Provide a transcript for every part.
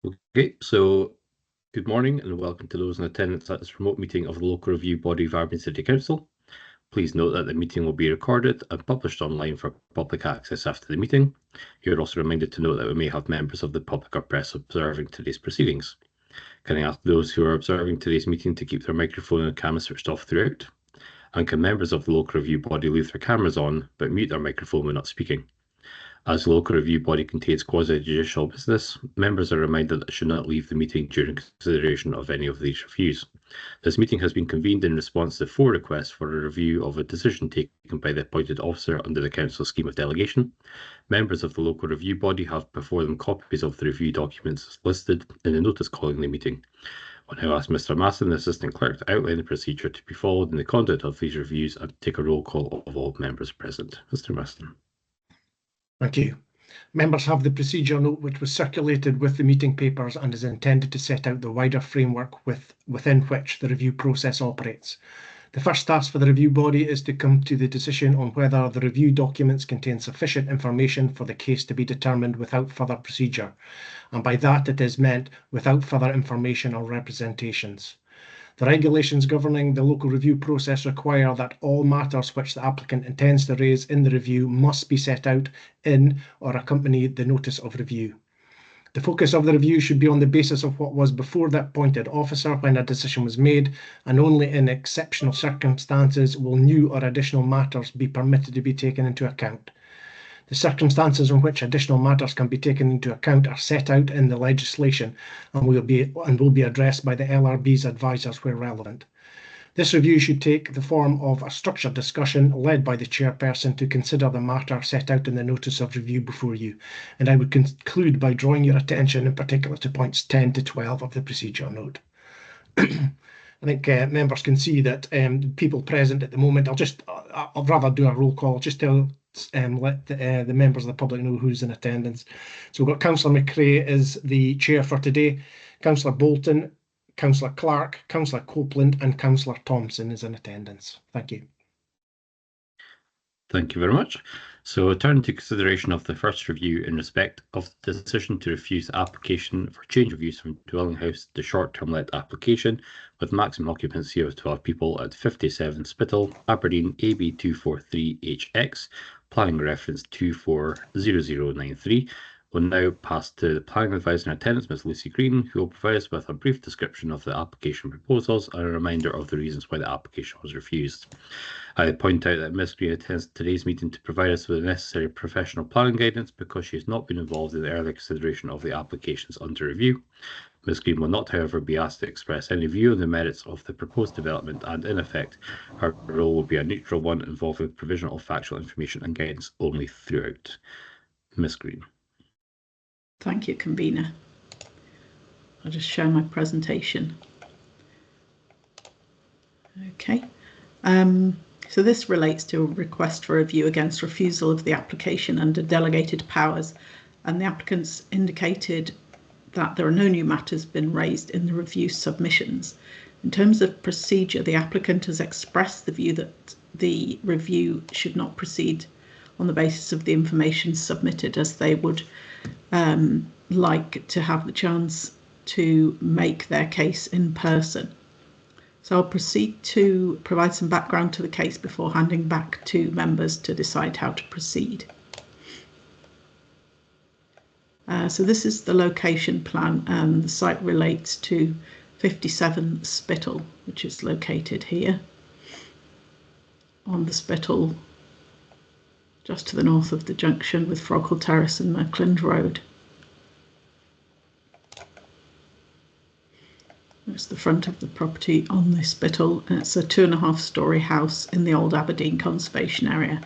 Okay, so good morning and welcome to those in attendance at this remote meeting of the local review body of Aberdeen City Council. Please note that the meeting will be recorded and published online for public access after the meeting. You're also reminded to note that we may have members of the public or press observing today's proceedings. Can I ask those who are observing today's meeting to keep their microphone and camera switched off throughout? And can members of the local review body leave their cameras on but mute their microphone when not speaking? As the local review body contains quasi-judicial business, members are reminded that they should not leave the meeting during consideration of any of these reviews. This meeting has been convened in response to 4 requests for a review of a decision taken by the appointed officer under the Council scheme of delegation. Members of the local review body have before them copies of the review documents listed in the notice calling the meeting. I now ask Mr. Masson, the Assistant Clerk, to outline the procedure to be followed in the conduct of these reviews and take a roll call of all members present. Mr. Masson. Thank you. Members have the procedure note which was circulated with the meeting papers and is intended to set out the wider framework within which the review process operates. The first task for the review body is to come to the decision on whether the review documents contain sufficient information for the case to be determined without further procedure, and by that it is meant without further information or representations. The regulations governing the local review process require that all matters which the applicant intends to raise in the review must be set out in or accompany the notice of review. The focus of the review should be on the basis of what was before the appointed officer when a decision was made, and only in exceptional circumstances will new or additional matters be permitted to be taken into account. The circumstances in which additional matters can be taken into account are set out in the legislation and will be addressed by the LRB's advisors where relevant. This review should take the form of a structured discussion led by the chairperson to consider the matter set out in the notice of review before you. And I would conclude by drawing your attention in particular to points 10 to 12 of the procedure note. I think members can see that people present at the moment, I'll rather do a roll call, just to let the members of the public know who's in attendance. So we've got Councillor McRae is the chair for today, Councillor Bolton, Councillor Clark, Councillor Copeland and Councillor Thompson is in attendance. Thank you. Thank you very much. So turning to consideration of the first review in respect of the decision to refuse the application for change of use from dwelling house to short-term let application with maximum occupancy of 12 people at 57 Spittal, Aberdeen, AB 243HX, planning reference 240093. Will now pass to the planning advisor in attendance, Ms. Lucy Green, who will provide us with a brief description of the application proposals and a reminder of the reasons why the application was refused. I point out that Ms. Green attends today's meeting to provide us with the necessary professional planning guidance because she has not been involved in the early consideration of the applications under review. Ms. Green will not, however, be asked to express any view on the merits of the proposed development, and in effect, her role will be a neutral one involving provision of factual information and guidance only throughout. Ms. Green. Thank you, Convener. I'll just share my presentation. Okay. So this relates to a request for review against refusal of the application under delegated powers, and the applicants indicated that there are no new matters been raised in the review submissions. In terms of procedure, the applicant has expressed the view that the review should not proceed on the basis of the information submitted, as they would like to have the chance to make their case in person. So I'll proceed to provide some background to the case before handing back to members to decide how to proceed. So this is the location plan, and the site relates to 57 Spittal, which is located here on the Spittal, just to the north of the junction with Froghall Terrace and Merkland Road. That's the front of the property on the Spittal. It's a 2.5-storey house in the old Aberdeen conservation area.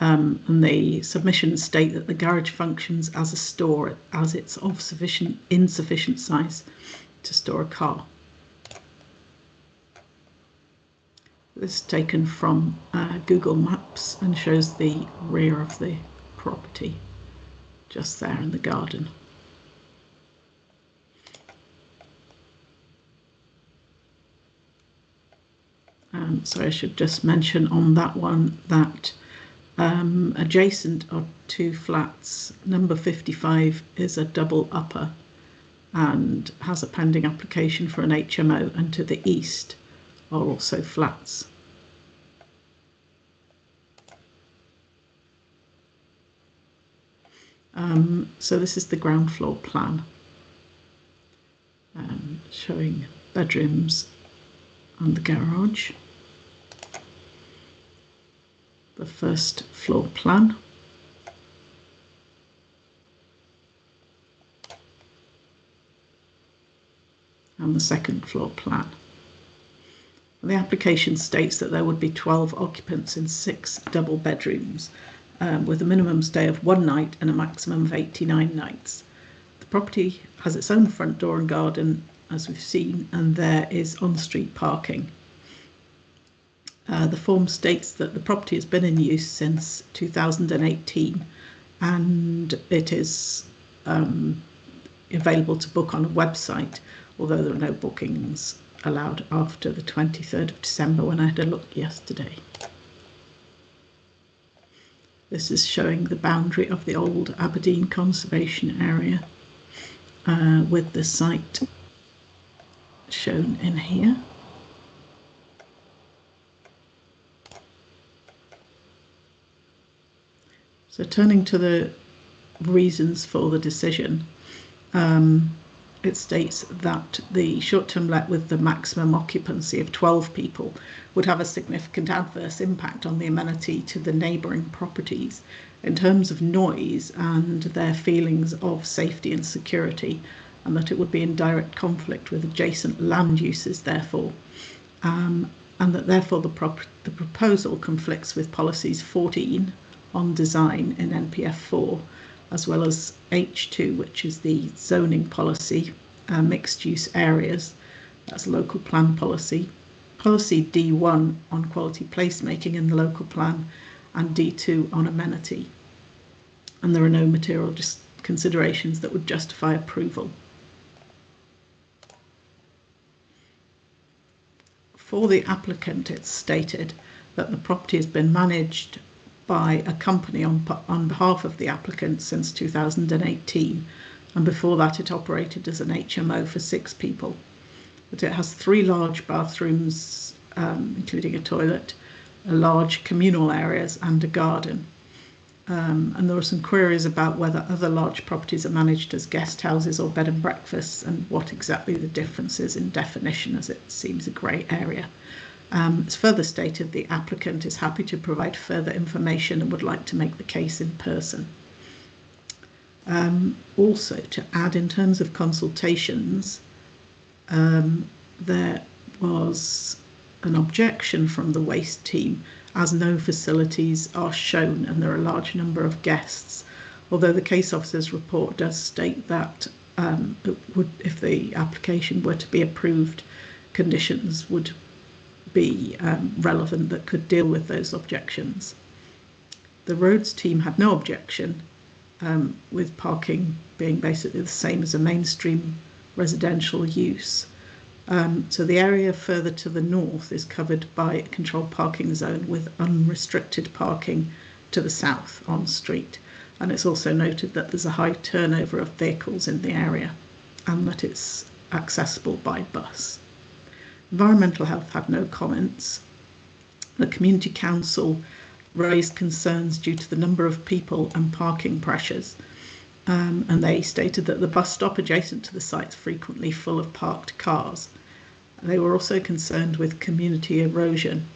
And the submissions state that the garage functions as a store as it's of insufficient size to store a car. This is taken from Google Maps and shows the rear of the property just there in the garden. So I should just mention on that one that adjacent are 2 flats. Number 55 is a double upper, and has a pending application for an HMO, and to the east are also flats. So this is the ground floor plan, showing bedrooms and the garage. The first floor plan. And the second floor plan. And the application states that there would be 12 occupants in 6 double bedrooms, with a minimum stay of 1 night and a maximum of 89 nights. The property has its own front door and garden, as we've seen, and there is on-street parking. The form states that the property has been in use since 2018, and it is available to book on a website, although there are no bookings allowed after the 23rd of December when I had a look yesterday. This is showing the boundary of the old Aberdeen Conservation Area, with the site shown in here. So turning to the reasons for the decision, it states that the short-term let with the maximum occupancy of 12 people would have a significant adverse impact on the amenity to the neighbouring properties in terms of noise and their feelings of safety and security, and that it would be in direct conflict with adjacent land uses, therefore, and that therefore the proposal conflicts with policies 14 on design in NPF 4, as well as H2, which is the zoning policy, mixed use areas, that's local plan policy, policy D1 on quality placemaking in the local plan, and D2 on amenity. And there are no material considerations that would justify approval. For the applicant, it's stated that the property has been managed by a company on behalf of the applicant since 2018, and before that it operated as an HMO for 6 people. But it has 3 large bathrooms, including a toilet, large communal areas and a garden. And there are some queries about whether other large properties are managed as guest houses or bed and breakfasts, and what exactly the difference is in definition, as it seems a grey area. It's further stated the applicant is happy to provide further information and would like to make the case in person. Also, to add, in terms of consultations, there was an objection from the waste team, as no facilities are shown and there are a large number of guests, although the case officer's report does state that if the application were to be approved, conditions would be relevant that could deal with those objections. The roads team had no objection, with parking being basically the same as a mainstream residential use. So the area further to the north is covered by a controlled parking zone with unrestricted parking to the south on street. And it's also noted that there's a high turnover of vehicles in the area and that it's accessible by bus. Environmental Health had no comments. The Community Council raised concerns due to the number of people and parking pressures, and they stated that the bus stop adjacent to the site is frequently full of parked cars. They were also concerned with community erosion,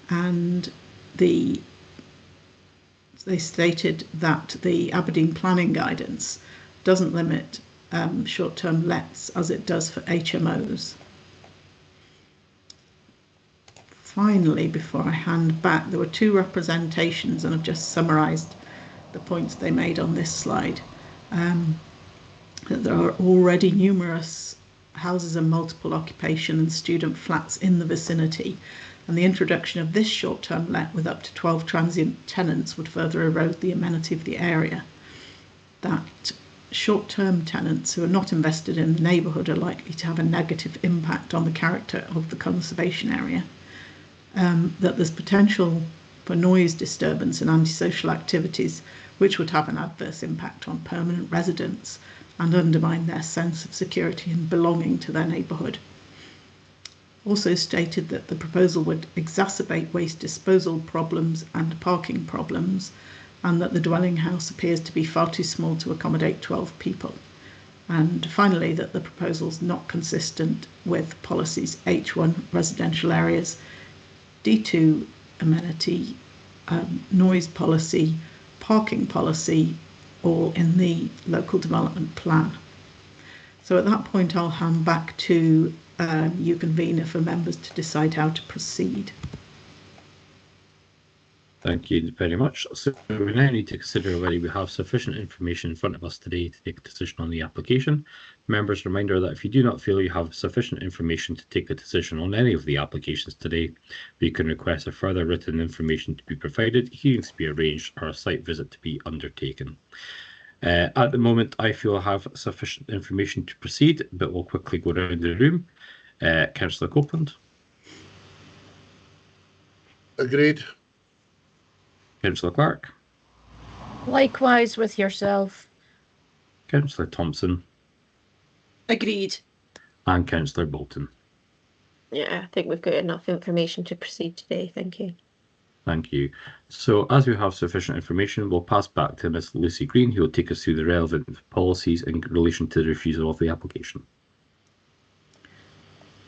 and they stated that the Aberdeen planning guidance doesn't limit short-term lets as it does for HMOs. Finally, before I hand back, there were 2 representations, and I've just summarised the points they made on this slide. That there are already numerous houses of multiple occupation and student flats in the vicinity, and the introduction of this short-term let with up to 12 transient tenants would further erode the amenity of the area. That short-term tenants who are not invested in the neighbourhood are likely to have a negative impact on the character of the conservation area. That there's potential for noise disturbance and antisocial activities which would have an adverse impact on permanent residents and undermine their sense of security and belonging to their neighbourhood. Also stated that the proposal would exacerbate waste disposal problems and parking problems, and that the dwelling house appears to be far too small to accommodate 12 people. And finally, that the proposal is not consistent with policies H1 residential areas, D2 amenity, noise policy, parking policy, all in the local development plan. So at that point, I'll hand back to you, convener, for members to decide how to proceed. Thank you very much. So we now need to consider whether we have sufficient information in front of us today to take a decision on the application. Members, reminder that if you do not feel you have sufficient information to take a decision on any of the applications today, you can request a further written information to be provided, hearings to be arranged, or a site visit to be undertaken. At the moment, I feel I have sufficient information to proceed, but we'll quickly go around the room. Councillor Copeland. Agreed. Councillor Clark. Likewise with yourself. Councillor Thompson. Agreed. And Councillor Bolton. Yeah, I think we've got enough information to proceed today. Thank you. Thank you. So as we have sufficient information, we'll pass back to Ms. Lucy Green, who will take us through the relevant policies in relation to the refusal of the application.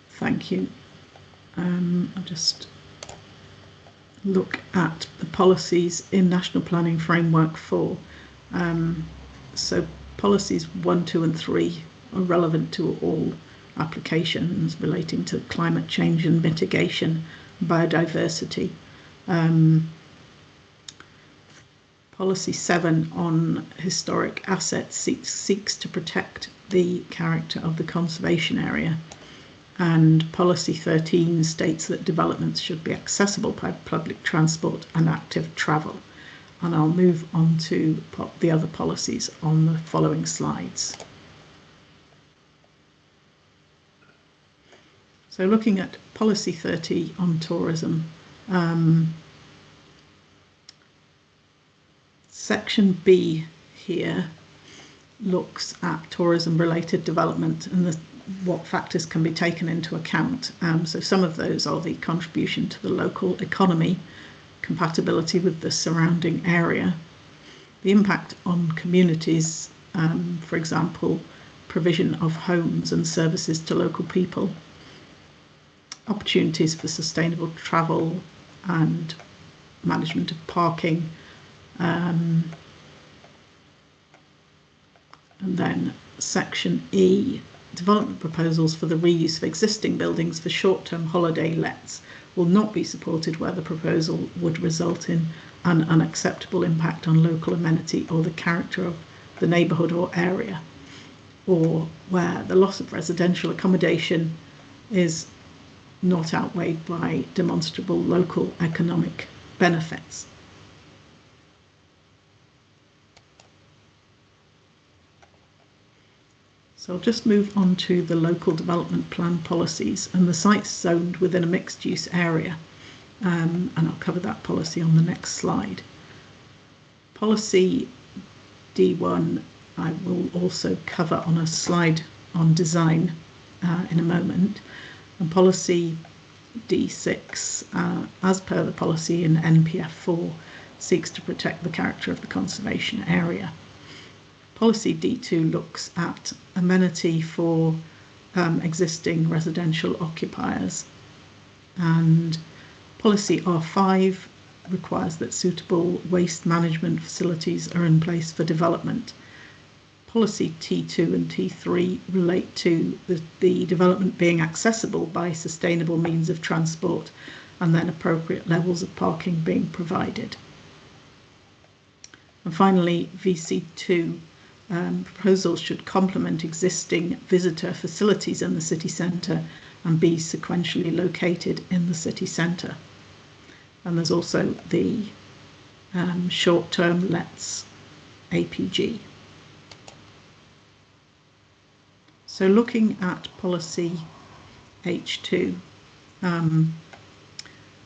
Thank you. I'll just look at the policies in National Planning Framework 4. So policies 1, 2 and 3 are relevant to all applications relating to climate change and mitigation, biodiversity. Policy 7 on historic assets seeks to protect the character of the conservation area. And policy 13 states that developments should be accessible by public transport and active travel. And I'll move on to the other policies on the following slides. So looking at policy 30 on tourism, section B here looks at tourism related development and what factors can be taken into account. So some of those are the contribution to the local economy, compatibility with the surrounding area, the impact on communities, for example, provision of homes and services to local people, opportunities for sustainable travel and management of parking, and then section E, development proposals for the reuse of existing buildings for short-term holiday lets will not be supported where the proposal would result in an unacceptable impact on local amenity or the character of the neighbourhood or area, or where the loss of residential accommodation is not outweighed by demonstrable local economic benefits. So I'll just move on to the local development plan policies and the sites zoned within a mixed use area. And I'll cover that policy on the next slide. Policy D1 I will also cover on a slide on design in a moment. And policy D6, as per the policy in NPF 4, seeks to protect the character of the conservation area. Policy D2 looks at amenity for existing residential occupiers, and policy R5 requires that suitable waste management facilities are in place for development. Policy T2 and T3 relate to the development being accessible by sustainable means of transport and then appropriate levels of parking being provided. And finally, VC2, proposals should complement existing visitor facilities in the city centre and be sequentially located in the city centre. And there's also the short-term lets APG. So looking at policy H2,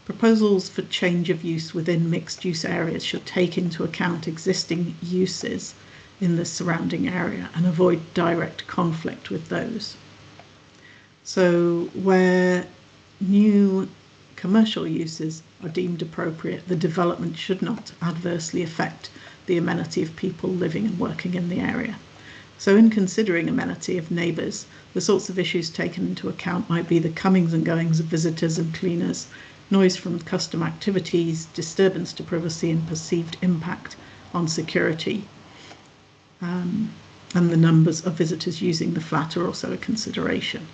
Proposals for change of use within mixed-use areas should take into account existing uses in the surrounding area and avoid direct conflict with those. So where new commercial uses are deemed appropriate, the development should not adversely affect the amenity of people living and working in the area. So in considering amenity of neighbours, the sorts of issues taken into account might be the comings and goings of visitors and cleaners, noise from custom activities, disturbance to privacy and perceived impact on security. And the numbers of visitors using the flat are also a consideration.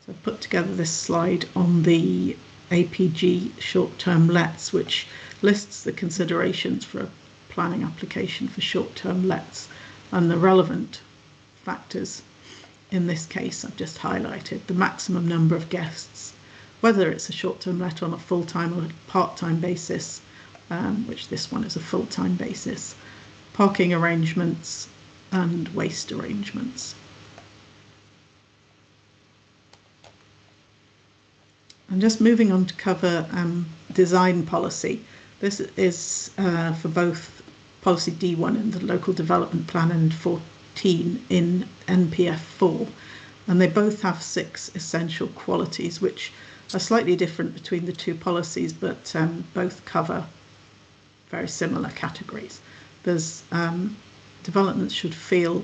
So I've put together this slide on the APG short-term lets, which lists the considerations for a planning application for short-term lets, and the relevant factors in this case I've just highlighted: the maximum number of guests, whether it's a short-term let on a full-time or part-time basis, which this one is a full-time basis, parking arrangements and waste arrangements. And just moving on to cover design policy. This is for both policy D1 in the local development plan and 14 in NPF 4. And they both have 6 essential qualities, which are slightly different between the two policies, but both cover very similar categories. There's developments should feel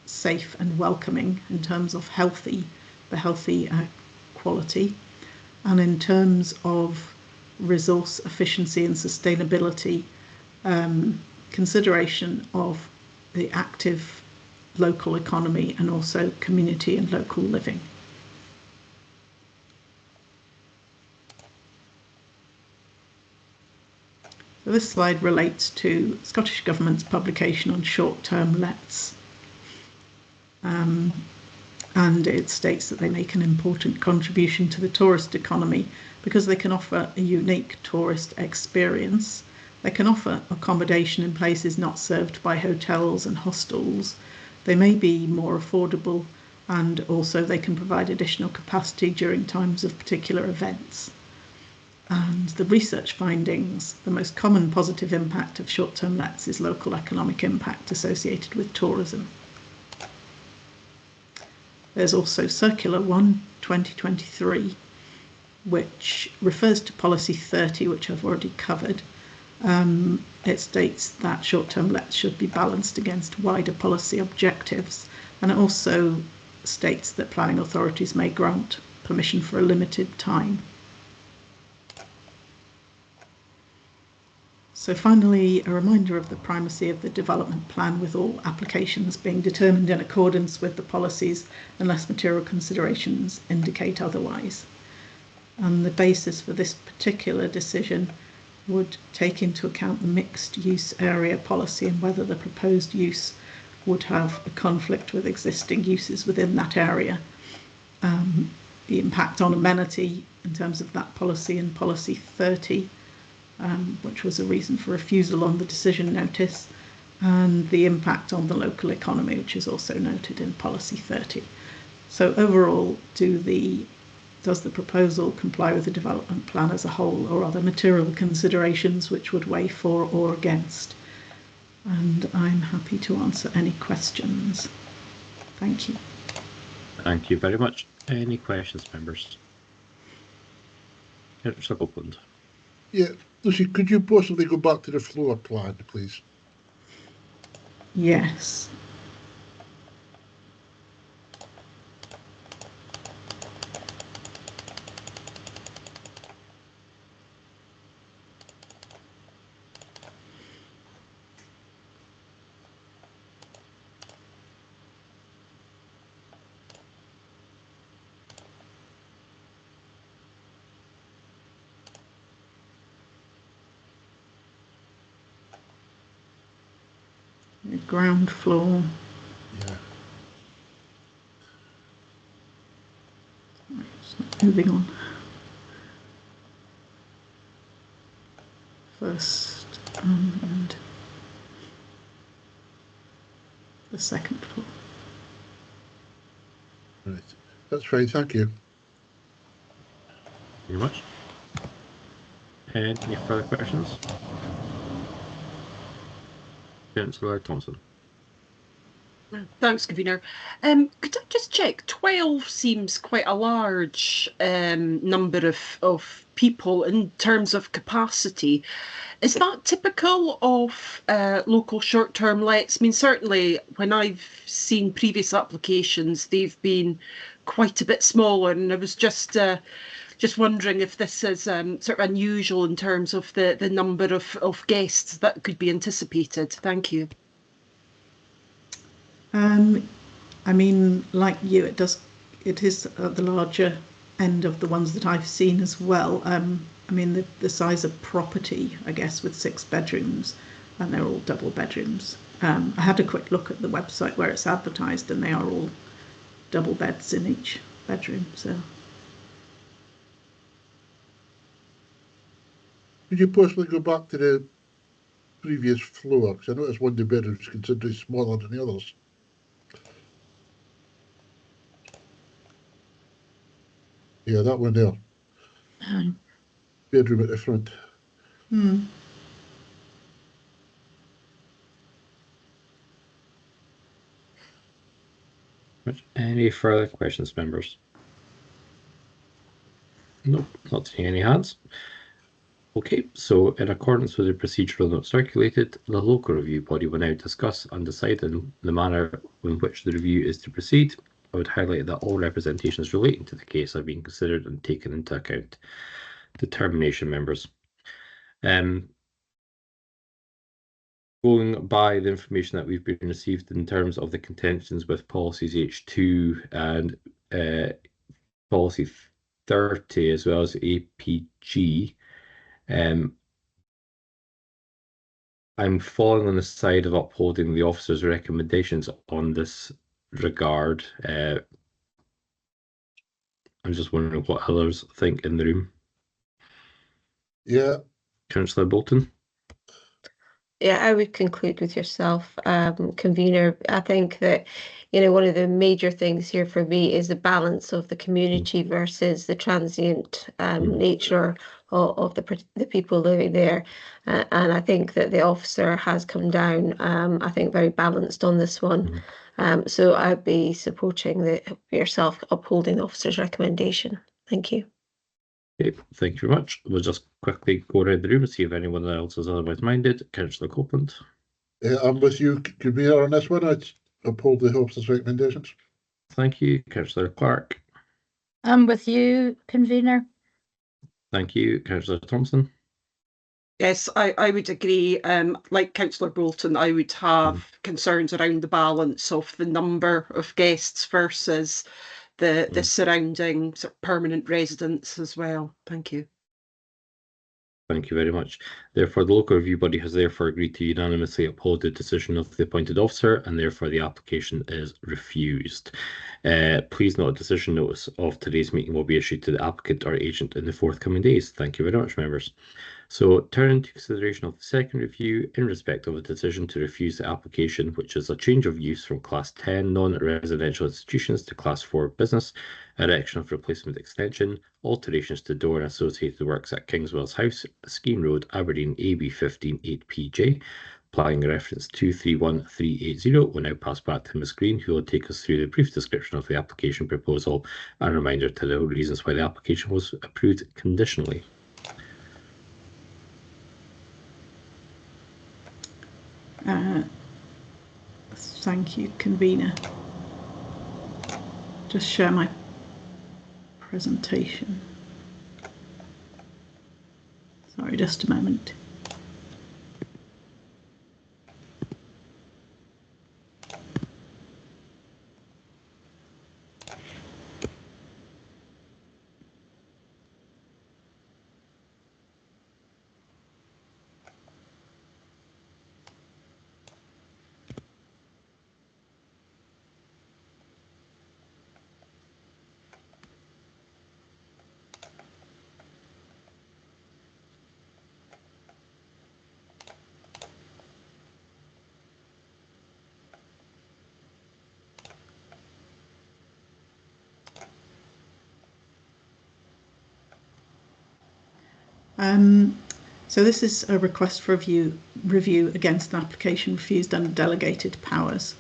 safe and welcoming in terms of healthy quality. And in terms of resource efficiency and sustainability, consideration of the active local economy and also community and local living. So this slide relates to Scottish Government's publication on short-term lets. And it states that they make an important contribution to the tourist economy because they can offer a unique tourist experience. They can offer accommodation in places not served by hotels and hostels. They may be more affordable, and also they can provide additional capacity during times of particular events. And the research findings: the most common positive impact of short-term lets is local economic impact associated with tourism. There's also Circular 1, 2023, which refers to Policy 30, which I've already covered. It states that short-term lets should be balanced against wider policy objectives, and it also states that planning authorities may grant permission for a limited time. So finally, a reminder of the primacy of the development plan, with all applications being determined in accordance with the policies unless material considerations indicate otherwise. And the basis for this particular decision would take into account the mixed use area policy and whether the proposed use would have a conflict with existing uses within that area. The impact on amenity in terms of that policy in Policy 30, which was a reason for refusal on the decision notice, and the impact on the local economy, which is also noted in Policy 30. So overall, does the proposal comply with the development plan as a whole, or are there material considerations which would weigh for or against? And I'm happy to answer any questions. Thank you. Thank you very much. Any questions, members? Mr. Copeland. Yeah, Lucy, could you possibly go back to the floor plan, please? Yes. The ground floor. Yeah. Moving on. First and the second floor. Right. That's fine, thank you. Very much. Any further questions? Councillor Thompson. Thanks, Convener. Could I just check? 12 seems quite a large number of people in terms of capacity. Is that typical of local short-term lets? I mean, certainly when I've seen previous applications, they've been quite a bit smaller, and I was just wondering if this is sort of unusual in terms of the number of guests that could be anticipated. Thank you. I mean, like you, it is at the larger end of the ones that I've seen as well. I mean, the size of property, I guess, with 6 bedrooms, and they're all double bedrooms. I had a quick look at the website where it's advertised, and they are all double beds in each bedroom. So, Could you possibly go back to the previous floor? Because I noticed one of the bedrooms is considerably smaller than the others. Yeah, that one there. Bedroom at the front. Any further questions, members? Nope, not seeing any hands. Okay, so in accordance with the procedural note circulated, the local review body will now discuss and decide on the manner in which the review is to proceed. I would highlight that all representations relating to the case have been considered and taken into account. Determination, members. Going by the information that we've been received in terms of the contentions with policies H2 and policy 30 as well as APG, I'm falling on the side of upholding the officer's recommendations on this regard. I'm just wondering what others think in the room. Yeah. Councillor Bolton? Yeah, I would conclude with yourself, Convener. I think that, you know, one of the major things here for me is the balance of the community versus the transient nature of the people living there. And I think that the officer has come down, I think, very balanced on this one. So I'd be supporting yourself upholding the officer's recommendation. Thank you. Okay, thank you very much. We'll just quickly go around the room and see if anyone else is otherwise minded. Councillor Copeland. I'm with you, Convener, on this one. I'd uphold the officer's recommendations. Thank you. Councillor Clark. I'm with you, Convener. Thank you. Councillor Thompson. Yes, I would agree. Like Councillor Bolton, I would have concerns around the balance of the number of guests versus the surrounding sort of permanent residents as well. Thank you. Thank you very much. Therefore, the local review body has therefore agreed to unanimously uphold the decision of the appointed officer, and therefore the application is refused. Please note a decision notice of today's meeting will be issued to the applicant or agent in the forthcoming days. Thank you very much, members. So, turning to consideration of the second review in respect of a decision to refuse the application, which is a change of use from Class 10 non-residential institutions to Class 4 business, erection of replacement extension, alterations to door and associated works at Kingswells House, Skene Road, Aberdeen, AB 15 8PJ. Applying reference 231380 will now pass back to Ms Green, who will take us through the brief description of the application proposal and a reminder to the reasons why the application was approved conditionally. Thank you, Convener. Just share my presentation. Sorry, just a moment. So this is a request for review against an application refused under delegated powers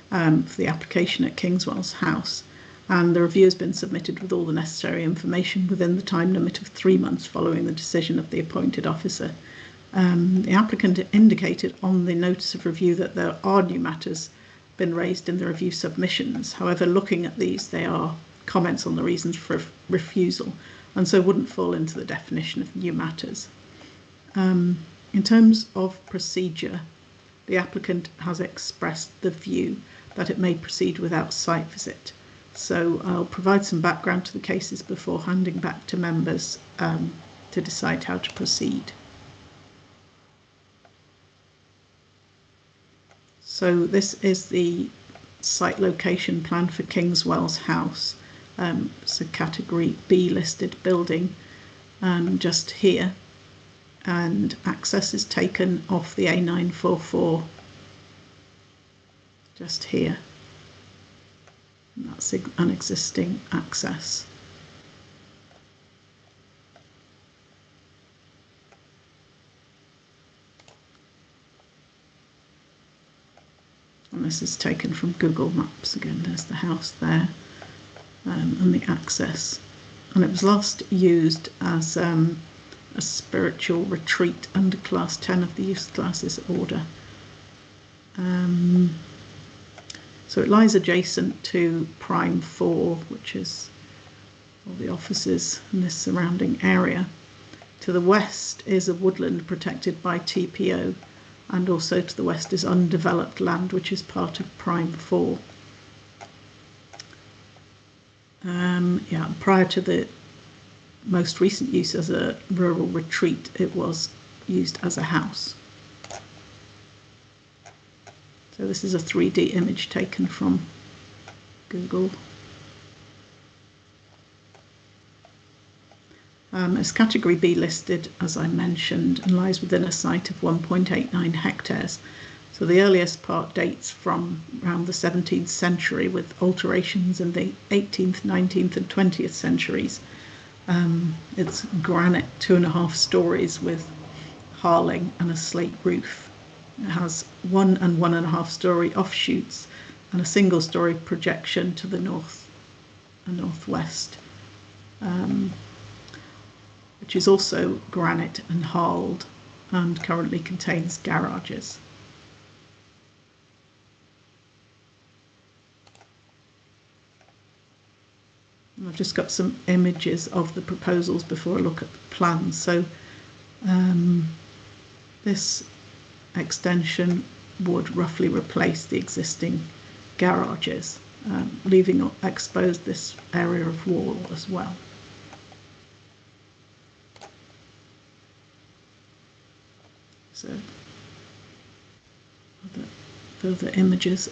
for the application at Kingswells House. And the review has been submitted with all the necessary information within the time limit of 3 months following the decision of the appointed officer. The applicant indicated on the notice of review that there are new matters been raised in the review submissions. However, looking at these, they are comments on the reasons for refusal, and so wouldn't fall into the definition of new matters. In terms of procedure, the applicant has expressed the view that it may proceed without site visit. So I'll provide some background to the cases before handing back to members to decide how to proceed. So this is the site location plan for Kingswells House. It's a category B listed building just here, and access is taken off the A944 just here. And that's an existing access. And this is taken from Google Maps. Again, there's the house there and the access. And it was last used as a spiritual retreat under Class 10 of the Use Classes Order. So it lies adjacent to Prime 4, which is all the offices in this surrounding area. To the west is a woodland protected by TPO, and also to the west is undeveloped land, which is part of Prime 4. Prior to the most recent use as a rural retreat, it was used as a house. So this is a 3D image taken from Google. It's category B listed, as I mentioned, and lies within a site of 1.89 hectares. So the earliest part dates from around the 17th century, with alterations in the 18th, 19th and 20th centuries. It's granite, 2.5 stories with harling and a slate roof. It has 1 and 1.5 story offshoots and a single story projection to the north and northwest, which is also granite and harled and currently contains garages. And I've just got some images of the proposals before I look at the plans. So this extension would roughly replace the existing garages, leaving exposed this area of wall as well. So further images.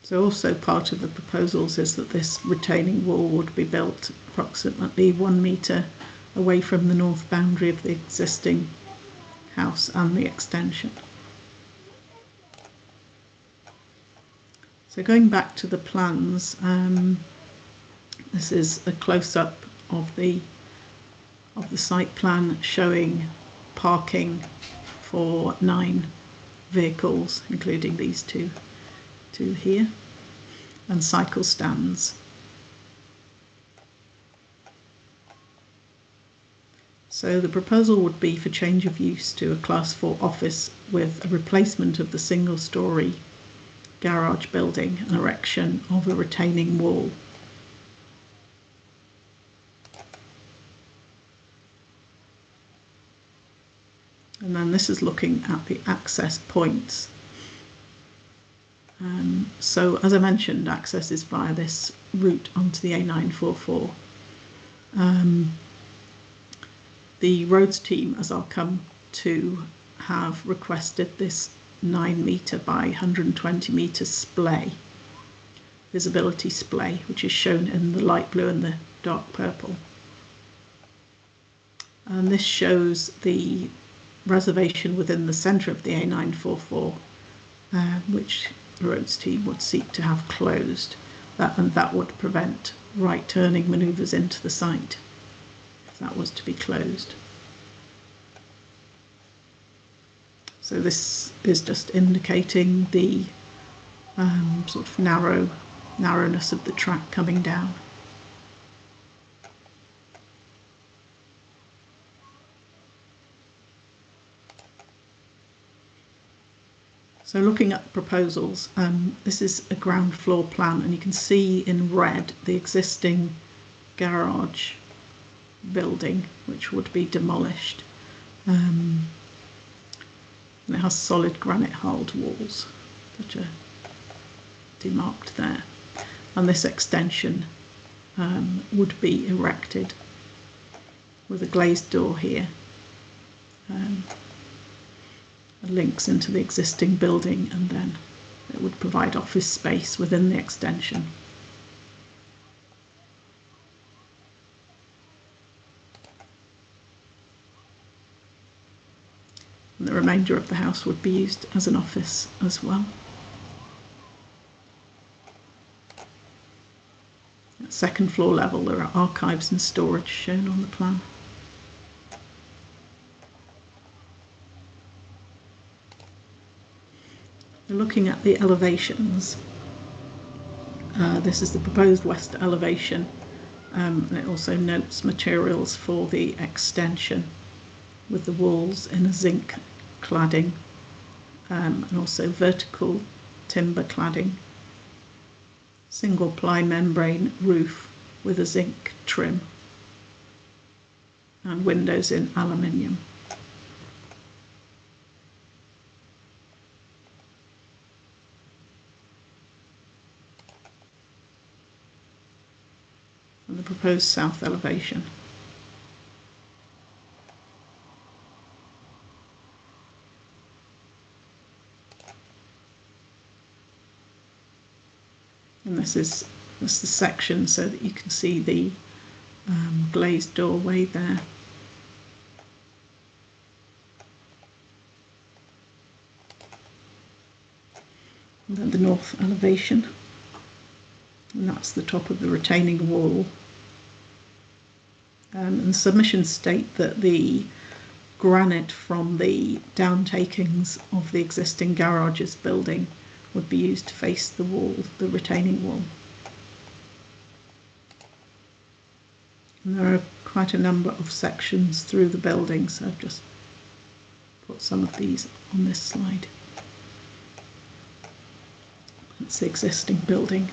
So also part of the proposals is that this retaining wall would be built approximately 1 metre away from the north boundary of the existing house and the extension. So going back to the plans, this is a close-up of the site plan showing parking for 9 vehicles, including these two here, and cycle stands. So the proposal would be for change of use to a Class 4 office with a replacement of the single-storey garage building and erection of a retaining wall. And then this is looking at the access points. So as I mentioned, access is via this route onto the A944. The roads team, as I'll come to, have requested this 9 metre by 120 metre splay, visibility splay, which is shown in the light blue and the dark purple. And this shows the reservation within the centre of the A944 which the roads team would seek to have closed, and that would prevent right turning manoeuvres into the site if that was to be closed. So this is just indicating the sort of narrowness of the track coming down. So looking at proposals, this is a ground floor plan, and you can see in red the existing garage building, which would be demolished. And it has solid granite hulled walls that are demarked there. And this extension would be erected with a glazed door here. Links into the existing building, and then it would provide office space within the extension. And the remainder of the house would be used as an office as well. At second floor level, there are archives and storage shown on the plan. Looking at the elevations, this is the proposed west elevation, and it also notes materials for the extension with the walls in a zinc cladding, and also vertical timber cladding, single ply membrane roof with a zinc trim, and windows in aluminium. And the proposed south elevation. And this is the section so that you can see the glazed doorway there. And then the north elevation. And that's the top of the retaining wall. And the submissions state that the granite from the downtakings of the existing garages building would be used to face the wall, the retaining wall. And there are quite a number of sections through the building, so I've just put some of these on this slide. That's the existing building.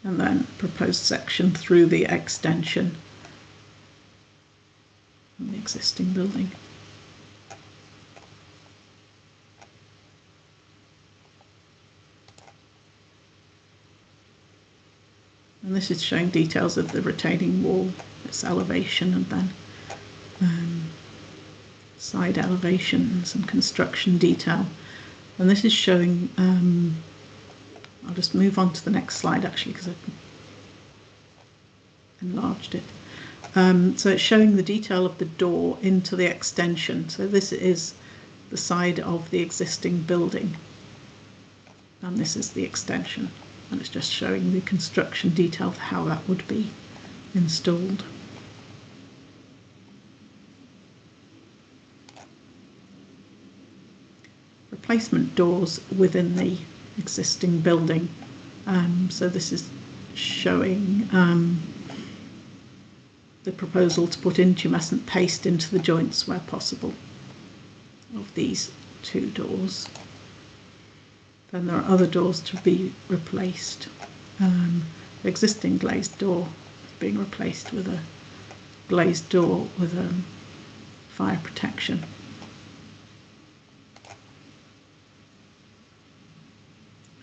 And then proposed section through the extension of the existing building. And this is showing details of the retaining wall, its elevation, and then side elevation and some construction detail. And this is showing, I'll just move on to the next slide actually because I've enlarged it. So it's showing the detail of the door into the extension. So this is the side of the existing building, and this is the extension. And it's just showing the construction detail of how that would be installed. Replacement doors within the existing building. So this is showing the proposal to put intumescent paste into the joints where possible of these two doors. Then there are other doors to be replaced. The existing glazed door is being replaced with a glazed door with fire protection.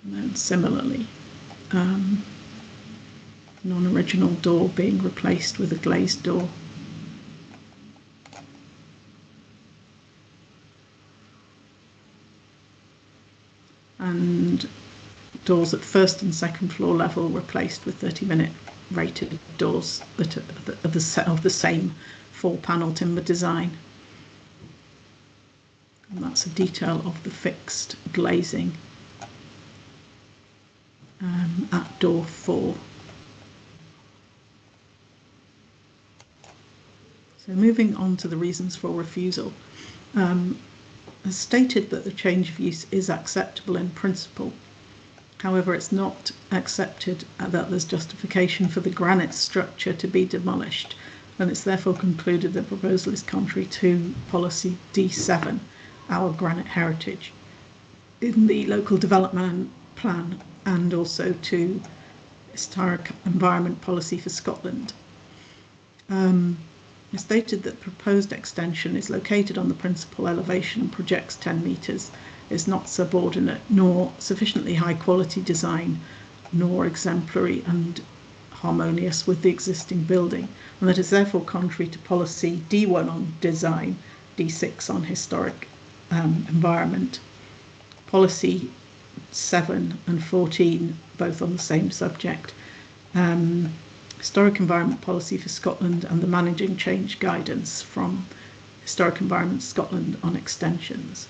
And then similarly, non-original door being replaced with a glazed door. And doors at first and second floor level replaced with 30-minute rated doors that are of the same 4-panel timber design. And that's a detail of the fixed glazing at door 4. So moving on to the reasons for refusal. Has stated that the change of use is acceptable in principle. However, it's not accepted that there's justification for the granite structure to be demolished, and it's therefore concluded the proposal is contrary to policy D7, our granite heritage, in the local development plan, and also to historic environment policy for Scotland. It's stated that proposed extension is located on the principal elevation and projects 10 metres, is not subordinate, nor sufficiently high quality design, nor exemplary and harmonious with the existing building, and that is therefore contrary to policy D1 on design, D6 on historic environment, policy 7 and 14 both on the same subject, Historic Environment Policy for Scotland, and the Managing Change Guidance from Historic Environment Scotland on extensions.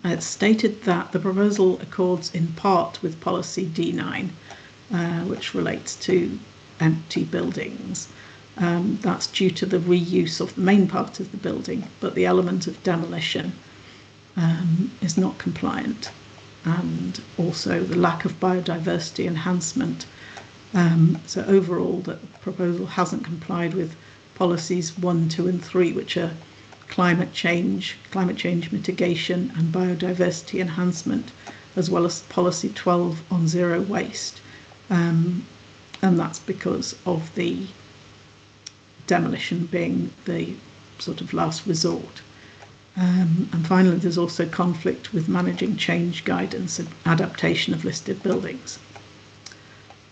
It's stated that the proposal accords in part with policy D9, which relates to empty buildings. That's due to the reuse of the main part of the building, but the element of demolition is not compliant, and also the lack of biodiversity enhancement. So overall, the proposal hasn't complied with policies 1, 2 and 3, which are climate change mitigation and biodiversity enhancement, as well as policy 12 on zero waste. And that's because of the demolition being the sort of last resort. And finally, there's also conflict with managing change guidance and adaptation of listed buildings.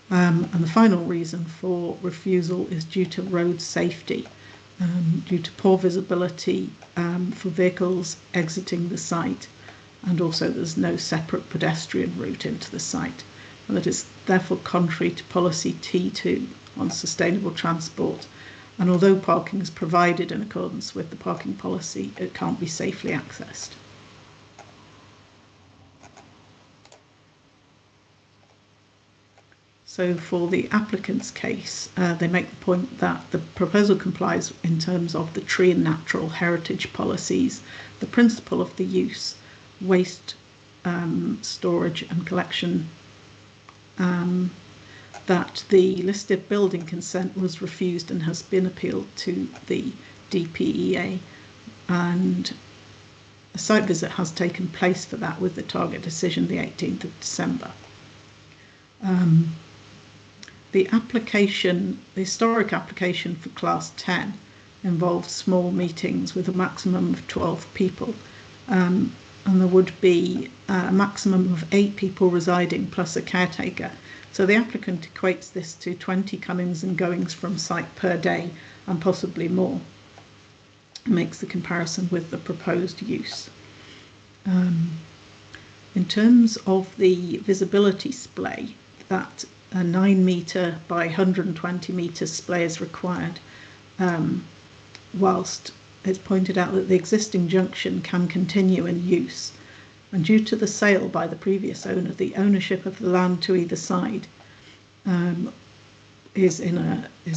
And the final reason for refusal is due to road safety, due to poor visibility for vehicles exiting the site, and also there's no separate pedestrian route into the site, and that is therefore contrary to policy T2 on sustainable transport. And although parking is provided in accordance with the parking policy, it can't be safely accessed. So for the applicant's case, they make the point that the proposal complies in terms of the tree and natural heritage policies, the principle of the use, waste storage and collection, that the listed building consent was refused and has been appealed to the DPEA, and a site visit has taken place for that with the target decision the 18th of December. The historic application for Class 10 involves small meetings with a maximum of 12 people, and there would be a maximum of 8 people residing plus a caretaker. So the applicant equates this to 20 comings and goings from site per day and possibly more. It makes the comparison with the proposed use. In terms of the visibility splay, that a 9 metre by 120 metre splay is required, whilst it's pointed out that the existing junction can continue in use. And due to the sale by the previous owner, the ownership of the land to either side is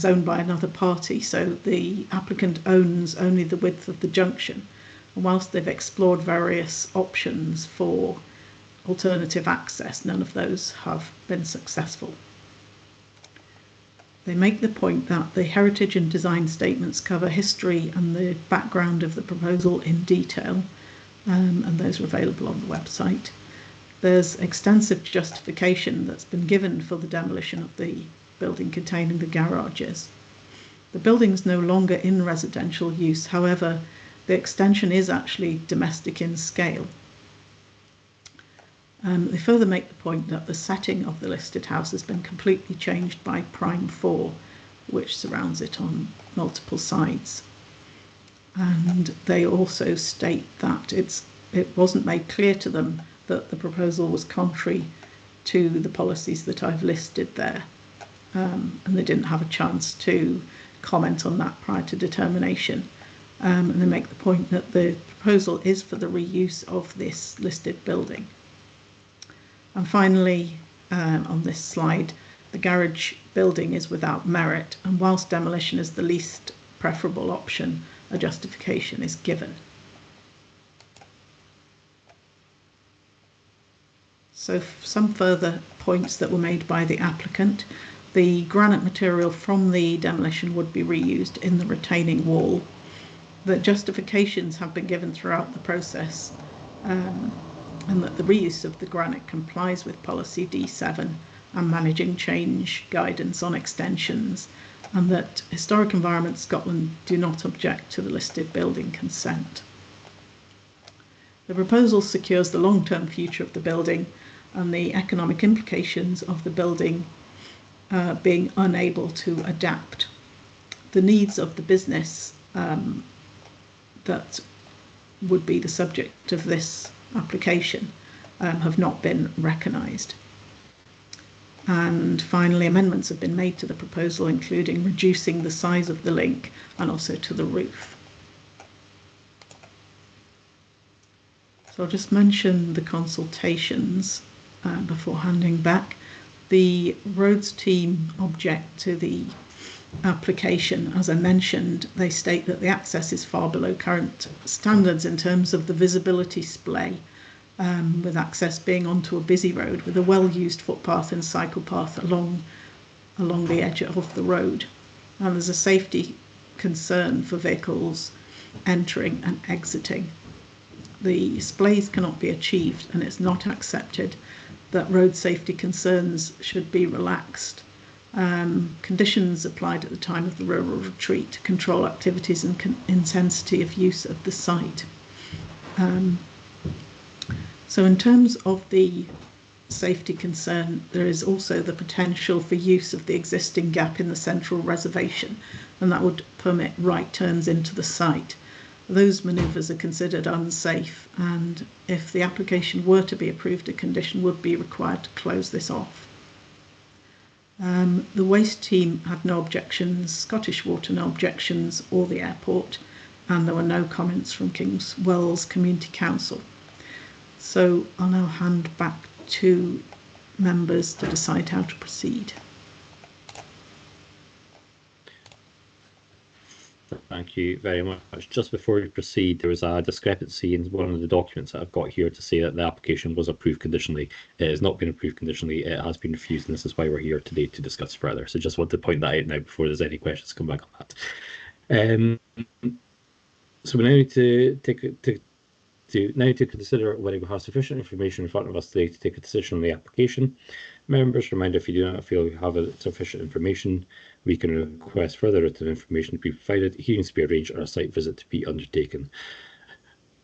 owned by another party. So the applicant owns only the width of the junction. And whilst they've explored various options for alternative access, none of those have been successful. They make the point that the heritage and design statements cover history and the background of the proposal in detail, and those are available on the website. There's extensive justification that's been given for the demolition of the building containing the garages. The building's no longer in residential use, however, the extension is actually domestic in scale. They further make the point that the setting of the listed house has been completely changed by Prime 4, which surrounds it on multiple sides. And they also state that it wasn't made clear to them that the proposal was contrary to the policies that I've listed there, and they didn't have a chance to comment on that prior to determination. And they make the point that the proposal is for the reuse of this listed building. And finally, on this slide, the garage building is without merit, and whilst demolition is the least preferable option, a justification is given. So some further points that were made by the applicant. The granite material from the demolition would be reused in the retaining wall. The justifications have been given throughout the process, and that the reuse of the granite complies with policy D7 and managing change guidance on extensions, and that Historic Environment Scotland do not object to the listed building consent. The proposal secures the long-term future of the building and the economic implications of the building being unable to adapt. The needs of the business that would be the subject of this application have not been recognised. And finally, amendments have been made to the proposal, including reducing the size of the link and also to the roof. So I'll just mention the consultations before handing back. The roads team object to the application. As I mentioned, they state that the access is far below current standards in terms of the visibility splay, with access being onto a busy road with a well-used footpath and cycle path along the edge of the road. And there's a safety concern for vehicles entering and exiting. The splays cannot be achieved, and it's not accepted that road safety concerns should be relaxed. Conditions applied at the time of the rural retreat to control activities and intensity of use of the site. So in terms of the safety concern, there is also the potential for use of the existing gap in the central reservation, and that would permit right turns into the site. Those manoeuvres are considered unsafe, and if the application were to be approved, a condition would be required to close this off. The waste team had no objections, Scottish Water no objections, or the airport, and there were no comments from Kings Wells Community Council. So I'll now hand back to members to decide how to proceed. Thank you very much. Just before we proceed, there was a discrepancy in one of the documents that I've got here to say that the application was approved conditionally. It has not been approved conditionally, it has been refused, and this is why we're here today to discuss further. So just want to point that out now before there's any questions come back on that. So we now need to consider whether we have sufficient information in front of us today to take a decision on the application. Members, reminder, if you do not feel you have sufficient information, we can request further written information to be provided, hearings to be arranged, or a site visit to be undertaken.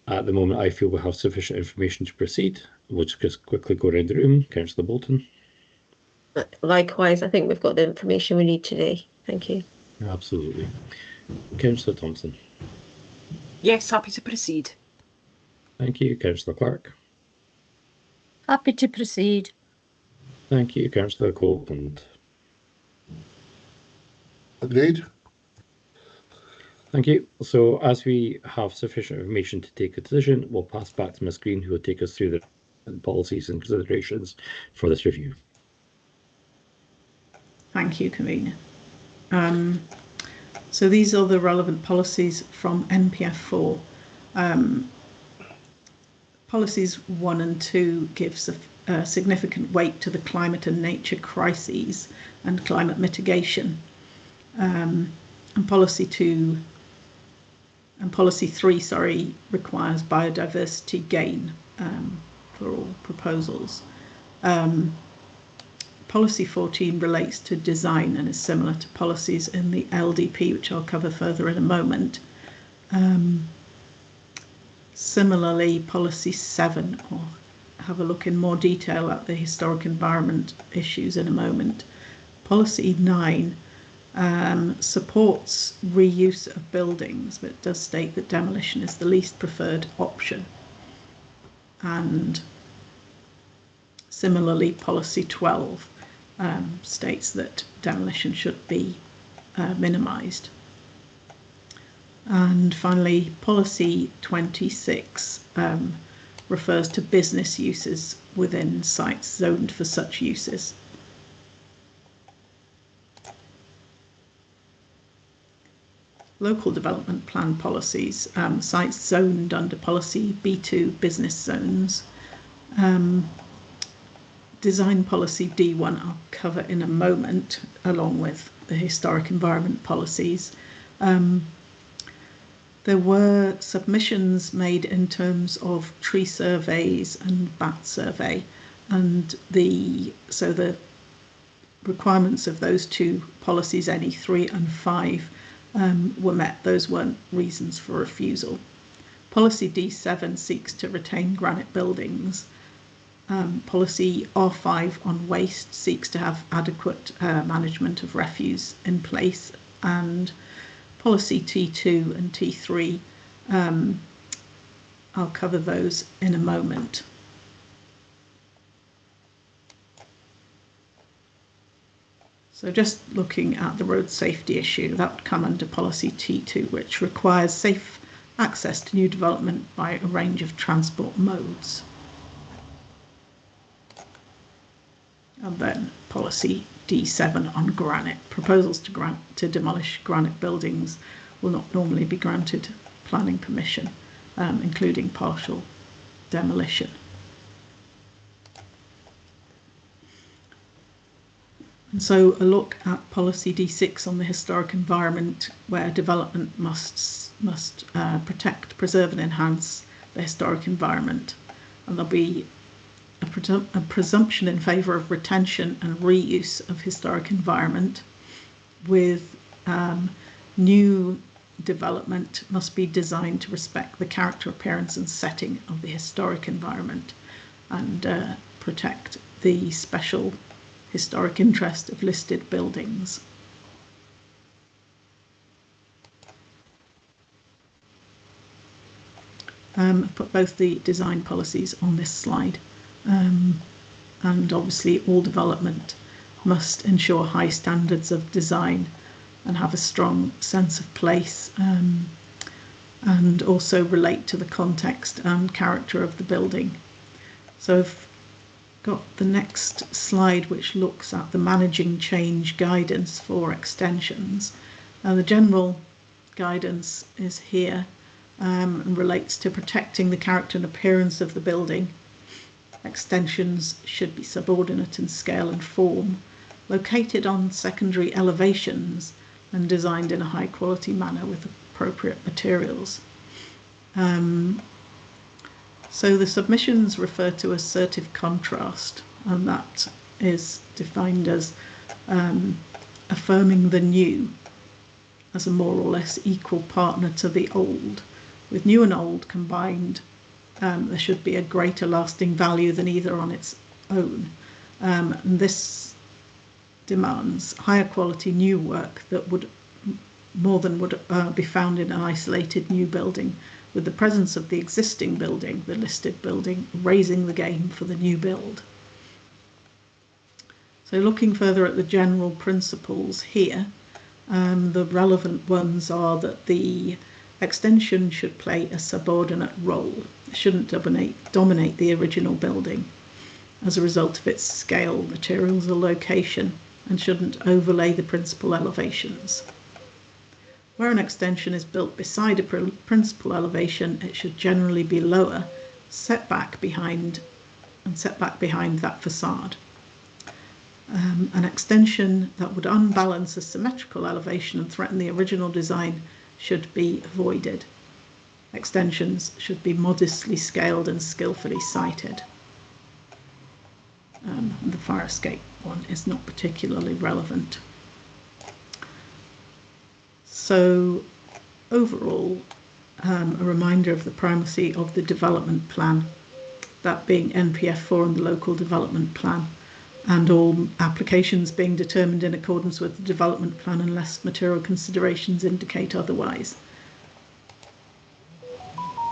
At the moment, I feel we have sufficient information to proceed. We'll just quickly go around the room. Councillor Bolton. Likewise, I think we've got the information we need today. Thank you. Absolutely. Councillor Thompson. Yes, happy to proceed. Thank you. Councillor Clark. Happy to proceed. Thank you. Councillor Copeland. Agreed. Thank you. So as we have sufficient information to take a decision, we'll pass back to Ms Green, who will take us through the policies and considerations for this review. Thank you, Convener. So these are the relevant policies from NPF 4. Policies 1 and 2 gives a significant weight to the climate and nature crises and climate mitigation. And policy 3, requires biodiversity gain for all proposals. Policy 14 relates to design and is similar to policies in the LDP, which I'll cover further in a moment. Similarly, policy 7, I'll have a look in more detail at the historic environment issues in a moment. Policy 9 supports reuse of buildings, but it does state that demolition is the least preferred option. And similarly, policy 12 states that demolition should be minimised. And finally, policy 26 refers to business uses within sites zoned for such uses. Local development plan policies, sites zoned under policy B2 business zones. Design policy D1 I'll cover in a moment, along with the historic environment policies. There were submissions made in terms of tree surveys and bat survey, and the requirements of those two policies, NE 3 and 5, were met. Those weren't reasons for refusal. Policy D7 seeks to retain granite buildings. Policy R5 on waste seeks to have adequate management of refuse in place, and policy T2 and T3, I'll cover those in a moment. So just looking at the road safety issue, that would come under policy T2, which requires safe access to new development by a range of transport modes. And then policy D7 on granite. Proposals to demolish granite buildings will not normally be granted planning permission, including partial demolition. And so a look at policy D6 on the historic environment, where development must protect, preserve and enhance the historic environment. And there'll be a presumption in favour of retention and reuse of historic environment, with new development must be designed to respect the character, appearance and setting of the historic environment and protect the special historic interest of listed buildings. I've put both the design policies on this slide. And obviously all development must ensure high standards of design and have a strong sense of place, and also relate to the context and character of the building. So I've got the next slide, which looks at the managing change guidance for extensions. Now the general guidance is here and relates to protecting the character and appearance of the building. Extensions should be subordinate in scale and form, located on secondary elevations and designed in a high quality manner with appropriate materials. So the submissions refer to assertive contrast, and that is defined as affirming the new as a more or less equal partner to the old. With new and old combined, there should be a greater lasting value than either on its own. And this demands higher quality new work that would more than would be found in an isolated new building, with the presence of the existing building, the listed building, raising the game for the new build. So looking further at the general principles here, the relevant ones are that the extension should play a subordinate role. It shouldn't dominate the original building as a result of its scale, materials or location, and shouldn't overlay the principal elevations. Where an extension is built beside a principal elevation, it should generally be lower, set back behind that facade. An extension that would unbalance a symmetrical elevation and threaten the original design should be avoided. Extensions should be modestly scaled and skillfully sited. The fire escape one is not particularly relevant. So overall, a reminder of the primacy of the development plan, that being NPF4 and the local development plan, and all applications being determined in accordance with the development plan unless material considerations indicate otherwise.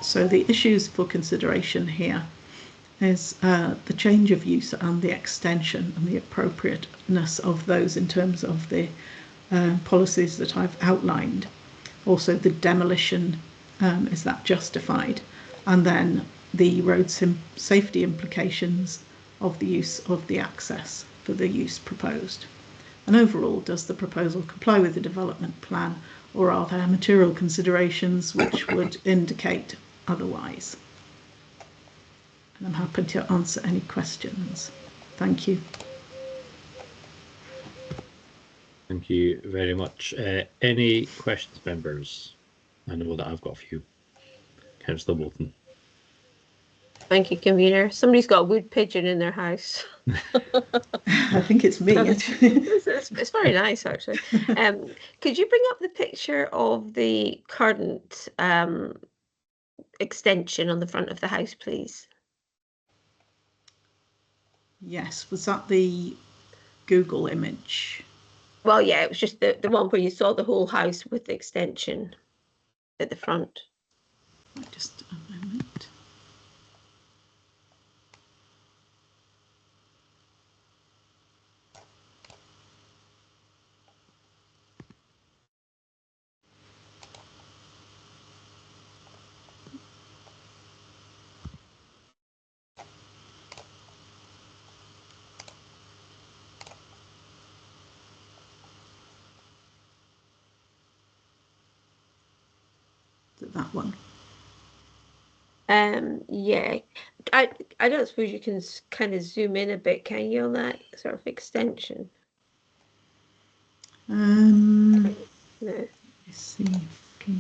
So the issues for consideration here is the change of use and the extension and the appropriateness of those in terms of the policies that I've outlined. Also the demolition, is that justified? And then the road safety implications of the use of the access for the use proposed. And overall, does the proposal comply with the development plan, or are there material considerations which would indicate otherwise? And I'm happy to answer any questions. Thank you. Thank you very much. Any questions, members? I know that I've got a few. Councillor Bolton. Thank you, convener. Somebody's got a wood pigeon in their house. I think it's me, actually. It's very nice, actually. Could you bring up the picture of the current extension on the front of the house, please? Yes, was that the Google image? Well, yeah, it was just the one where you saw the whole house with the extension at the front. Just a moment. That one. Yeah, I don't suppose you can kind of zoom in a bit, can you, on that sort of extension? No. No. Let's see. Okay.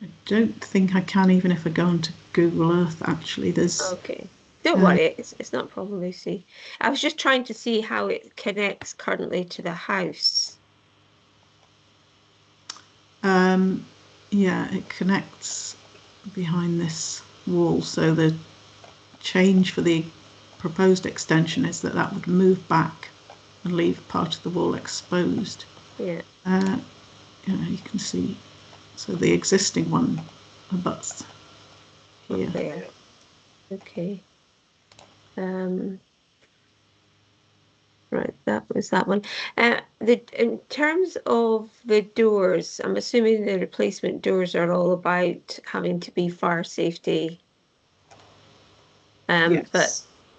I don't think I can, even if I go onto Google Earth. Actually, there's. Okay. Don't worry, it's not a problem, Lucy. I was just trying to see how it connects currently to the house. Yeah, it connects behind this wall. So the change for the proposed extension is that that would move back and leave part of the wall exposed. Yeah. You can see. So the existing one abuts here. There. Okay. Right, that was that one. In terms of the doors, I'm assuming the replacement doors are all about having to be fire safety. Yes.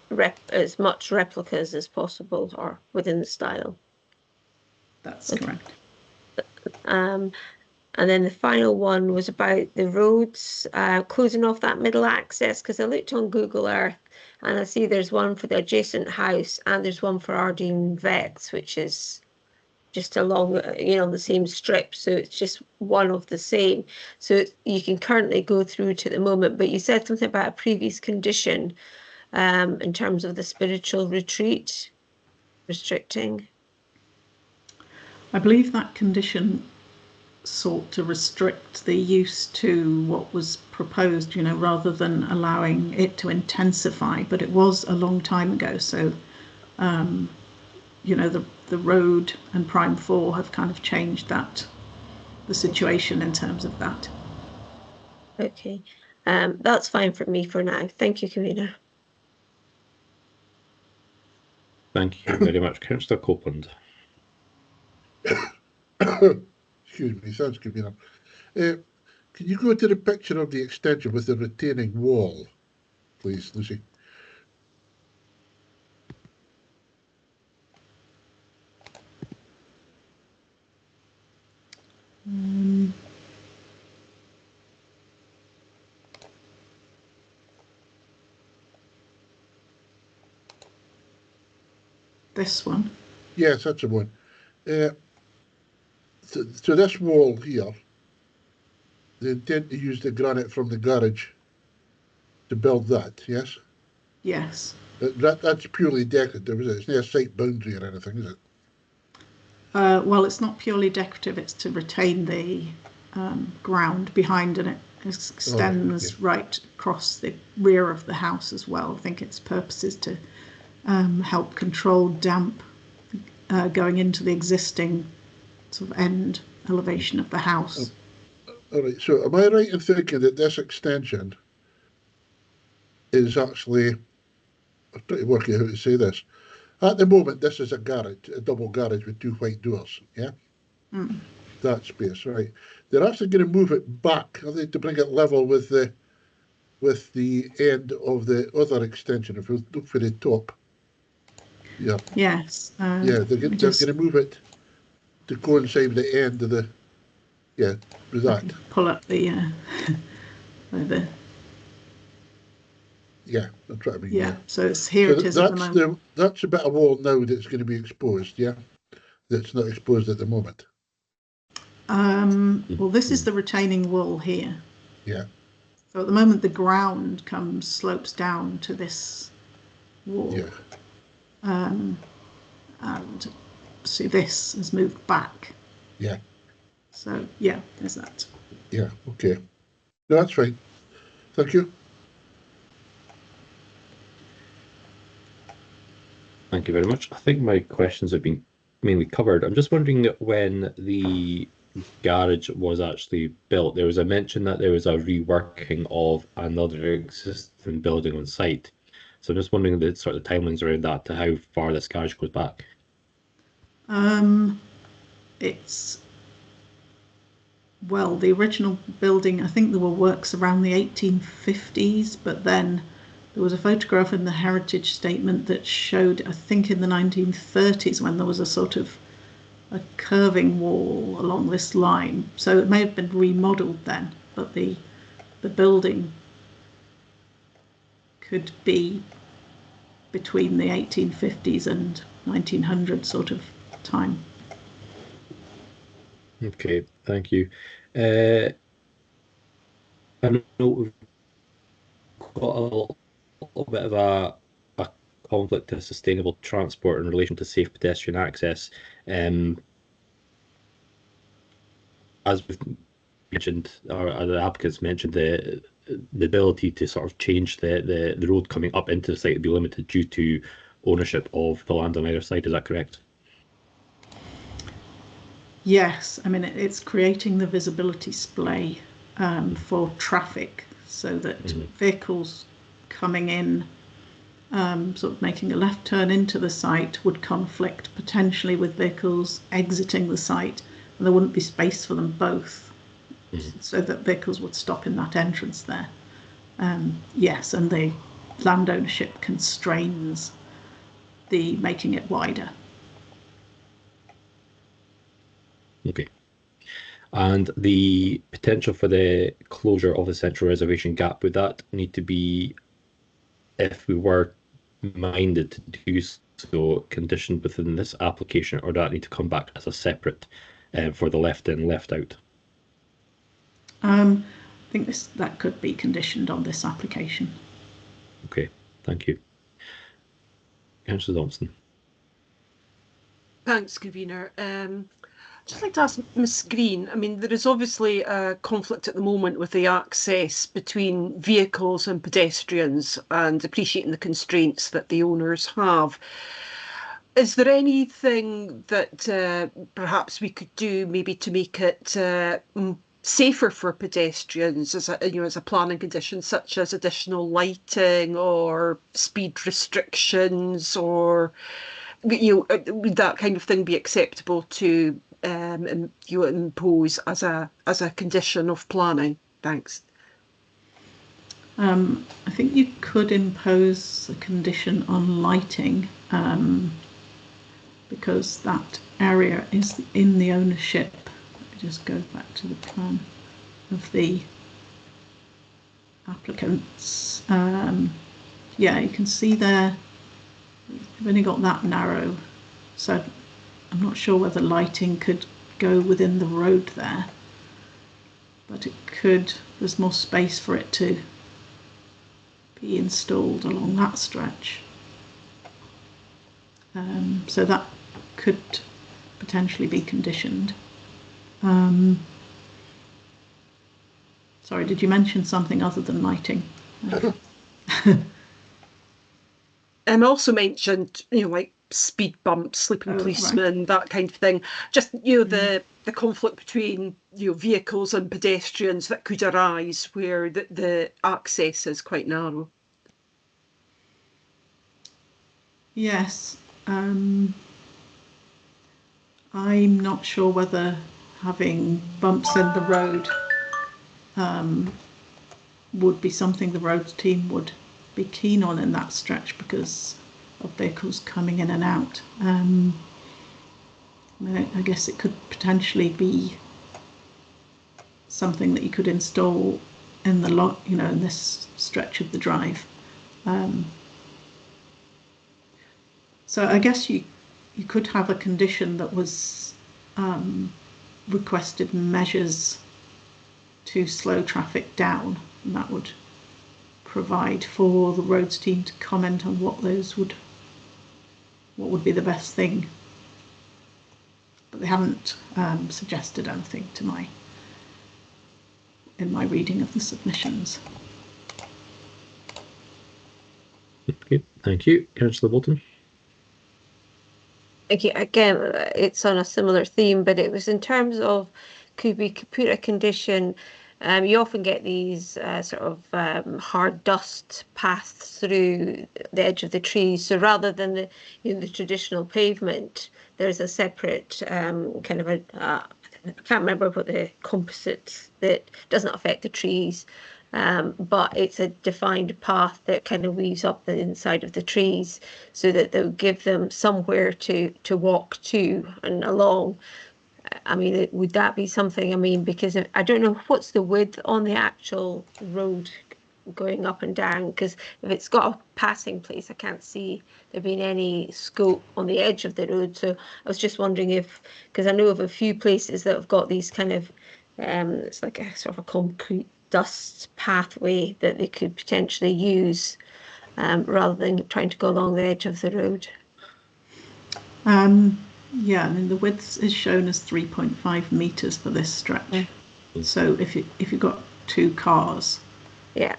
But as much replicas as possible or within the style. That's correct. And then the final one was about the roads, closing off that middle access, because I looked on Google Earth and I see there's one for the adjacent house and there's one for Ardeen Vets, which is just along, the same strip. So it's just one of the same. So you can currently go through to the moment, but you said something about a previous condition in terms of the spiritual retreat restricting. I believe that condition sought to restrict the use to what was proposed, rather than allowing it to intensify. But it was a long time ago, so the road and Prime 4 have kind of changed the situation in terms of that. Okay, that's fine for me for now. Thank you, Convener. Thank you very much, Councillor Copeland. Excuse me, thanks, Convener. Can you go to the picture of the extension with the retaining wall, please, Lucy? This one? Yes, that's the one. So this wall here, they intend to use the granite from the garage to build that, yes? Yes. That's purely decorative, is it? It's not a site boundary or anything, is it? Well, it's not purely decorative, it's to retain the ground behind, and it extends right across the rear of the house as well. I think its purpose is to help control damp going into the existing sort of end elevation of the house. All right, so am I right in thinking that this extension is actually, I'm trying to work out how to say this. At the moment, this is a garage, a double garage with two white doors, yeah? that space, right? They're actually going to move it back, I think, to bring it level with the end of the other extension. If we look for the top, yeah, Yes. yeah, they're going to move it to coincide with the end of the, yeah, with that. Pull up the the Yeah, that's what I mean. yeah. So it's here. So It is at the moment. that's a bit of wall now that's going to be exposed. Yeah, that's not exposed at the moment. Well, this is the retaining wall here. Yeah. So at the moment, the ground slopes down to this wall. Yeah. And so this has moved back. Yeah. So yeah, there's that. Yeah. Okay. No, that's fine. Thank you. Thank you very much. I think my questions have been mainly covered. I'm just wondering when the garage was actually built. There was a mention that there was a reworking of another existing building on site. So I'm just wondering the sort of timelines around that, to how far this garage goes back. Well, the original building, I think there were works around the 1850s, but then there was a photograph in the heritage statement that showed, I think in the 1930s, when there was a sort of a curving wall along this line. So it may have been remodeled then, but the building could be between the 1850s and 1900 sort of time. Okay, thank you. I know we've got a little bit of a conflict to sustainable transport in relation to safe pedestrian access. As we've mentioned, or the applicants mentioned, the ability to sort of change the road coming up into the site would be limited due to ownership of the land on either side. Is that correct? Yes, I mean it's creating the visibility splay for traffic, so that vehicles coming in, sort of making a left turn into the site, would conflict potentially with vehicles exiting the site, and there wouldn't be space for them both, so that vehicles would stop in that entrance there. Yes, and the land ownership constrains the making it wider. Okay. And the potential for the closure of the central reservation gap, would that need to be, if we were minded to do so, conditioned within this application, or does that need to come back as a separate for the left in, left out? I think that could be conditioned on this application. Okay, thank you. Councillor Thompson. Thanks, convener. Just like to ask Ms Green, I mean, there is obviously a conflict at the moment with the access between vehicles and pedestrians, and appreciating the constraints that the owners have. Is there anything that perhaps we could do maybe to make it safer for pedestrians as a planning condition, such as additional lighting or speed restrictions, or would that kind of thing be acceptable to impose as a condition of planning? Thanks. I think you could impose a condition on lighting, because that area is in the ownership. Let me just go back to the plan of the applicants. Yeah, you can see there, we've only got that narrow, so I'm not sure whether lighting could go within the road there, but it could. There's more space for it to be installed along that stretch. So that could potentially be conditioned. Sorry, did you mention something other than lighting? Also mentioned, like speed bumps, sleeping policemen, right, that kind of thing. Just the conflict between vehicles and pedestrians that could arise where the access is quite narrow. Yes, I'm not sure whether having bumps in the road would be something the roads team would be keen on in that stretch because of vehicles coming in and out. I guess it could potentially be something that you could install in the lot, in this stretch of the drive. So I guess you could have a condition that was requested measures to slow traffic down, and that would provide for the roads team to comment on what would be the best thing. But they haven't suggested anything in my reading of the submissions. Okay, thank you. Councillor Bolton. Again, it's on a similar theme, but it was in terms of could we put a condition. You often get these sort of hard dust paths through the edge of the trees. So rather than the traditional pavement, there's a separate kind of I can't remember what the composite that doesn't affect the trees, but it's a defined path that kind of weaves up the inside of the trees so that they'll give them somewhere to walk to and along. I mean, would that be something? I mean, because I don't know what's the width on the actual road going up and down, because if it's got a passing place, I can't see there being any scope on the edge of the road. So I was just wondering because I know of a few places that have got these kind of, it's like a sort of a concrete dust pathway that they could potentially use rather than trying to go along the edge of the road. Yeah, I mean the width is shown as 3.5 meters for this stretch. So if you've got two cars, yeah,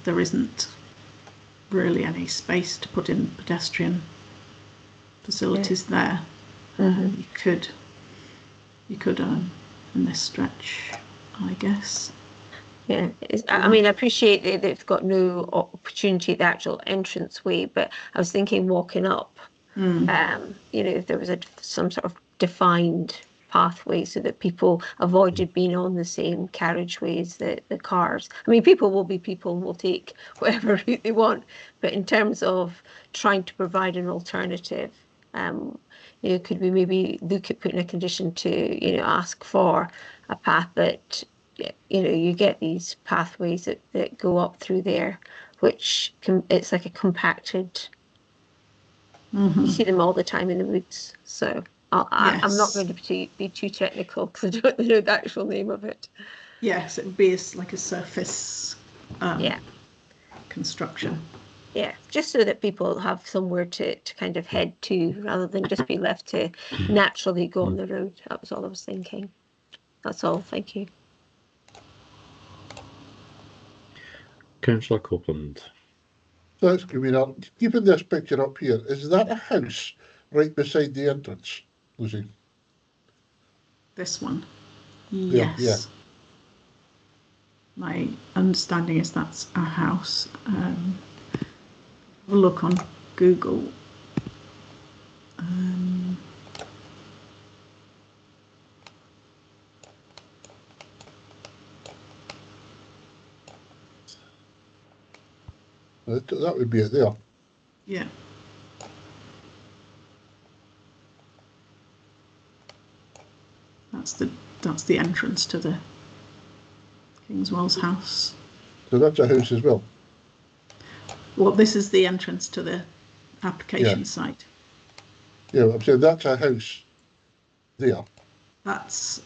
there isn't really any space to put in pedestrian facilities there. You could in this stretch, I guess. Yeah, I mean, I appreciate that they've got no opportunity at the actual entranceway, but I was thinking walking up. If there was some sort of defined pathway so that people avoided being on the same carriageways that the cars. I mean, people will take whatever route they want, but in terms of trying to provide an alternative, could we maybe look at putting a condition to, ask for a path that, you get these pathways that go up through there, which it's like a compacted. You see them all the time in the woods. So I'm not going to be too technical because I don't know the actual name of it. Yes, it would be like a surface construction. Yeah, just so that people have somewhere to kind of head to rather than just be left to naturally go on the road. That was all I was thinking. That's all. Thank you. Councillor Copeland. That's good. Keeping this picture up here, is that a house right beside the entrance, Lucy? This one? Yes. Yeah. My understanding is that's a house. Have a look on Google. That would be it there. Yeah. That's the entrance to the Kingswells house. So that's a house as well? Well, this is the entrance to the application site. Yeah, I'm saying that's a house there. That's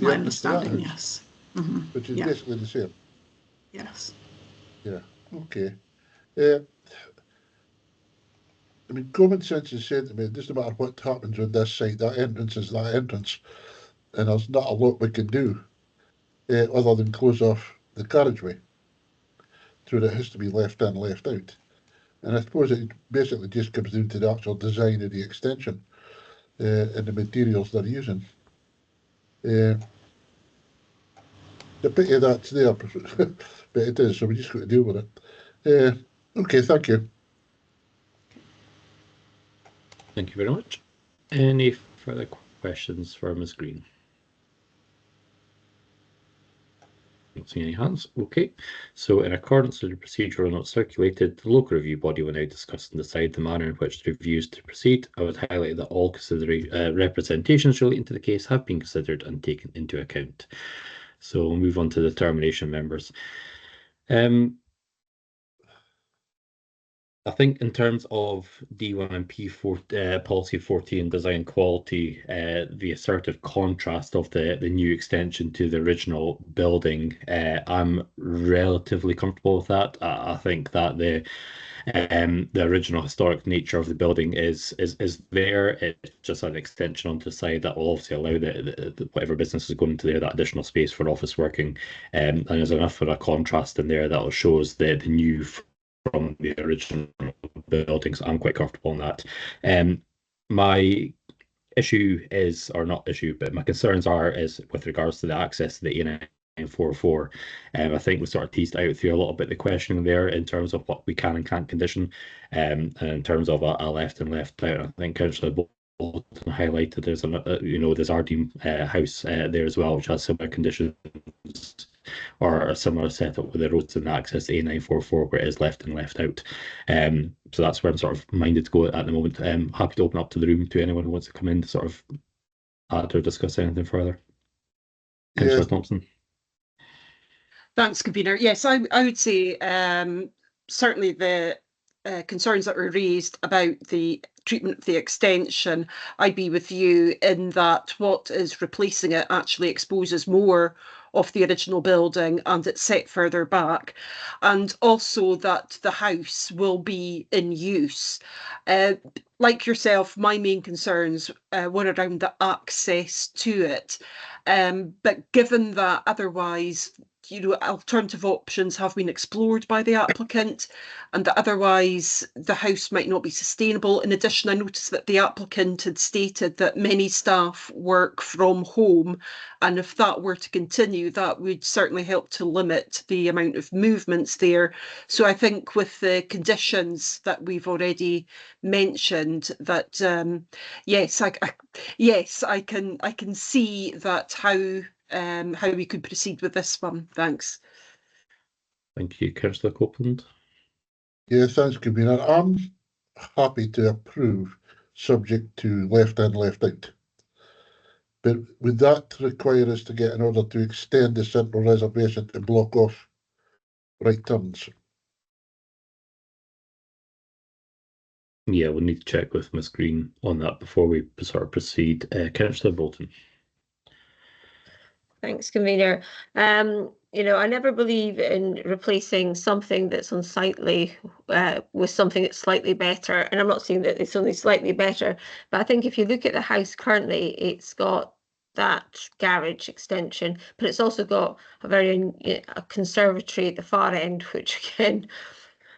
my understanding, yes. Which is basically the same. Yes. Yeah, okay. I mean, common sense is saying to me, it doesn't matter what happens on this site, that entrance is that entrance. And there's not a lot we can do other than close off the carriageway. So that it has to be left in, left out. And I suppose it basically just comes down to the actual design of the extension and the materials they're using. The pity that's there, but it is, so we just got to deal with it. Okay, thank you. Thank you very much. Any further questions for Ms. Green? Not seeing any hands. Okay. So in accordance with the procedural note circulated, the local review body will now discuss and decide the manner in which the review is to proceed. I would highlight that all representations relating to the case have been considered and taken into account. So we'll move on to the termination members. I think in terms of D1 and P4 policy 14 design quality, the assertive contrast of the new extension to the original building, I'm relatively comfortable with that. I think that the original historic nature of the building is there. It's just an extension onto the side that will obviously allow the whatever business is going into there that additional space for office working, and there's enough of a contrast in there that shows the new from the original buildings. I'm quite comfortable in that. My issue is, or not issue, but my concerns is with regards to the access to the A944. I think we sort of teased out through a little bit the questioning there in terms of what we can and can't condition, and in terms of a left and left out. I think Councillor Bolton highlighted there's there's Ardeen House there as well, which has similar conditions or a similar setup with the roads and access to A944 where it is left and left out. So that's where I'm sort of minded to go at the moment. Happy to open up to the room to anyone who wants to come in to sort of add or discuss anything further. Councillor Thompson. Thanks, convener. Yes, I would say certainly the concerns that were raised about the treatment of the extension, I'd be with you in that what is replacing it actually exposes more of the original building and it's set further back, and also that the house will be in use. Like yourself, my main concerns were around the access to it, but given that otherwise alternative options have been explored by the applicant and that otherwise the house might not be sustainable. In addition, I noticed that the applicant had stated that many staff work from home, and if that were to continue, that would certainly help to limit the amount of movements there. So I think with the conditions that we've already mentioned, that yes, I can see that how we could proceed with this one. Thanks. Thank you, Councillor Copeland. Yeah, thanks, convener. I'm happy to approve, subject to left in, left out. But would that require us to get an order to extend the central reservation to block off right turns? Yeah, we'll need to check with Ms Green on that before we sort of proceed. Councillor Bolton. Thanks, convener. I never believe in replacing something that's unsightly with something that's slightly better. And I'm not saying that it's only slightly better, but I think if you look at the house currently, it's got that garage extension, but it's also got a conservatory at the far end, which again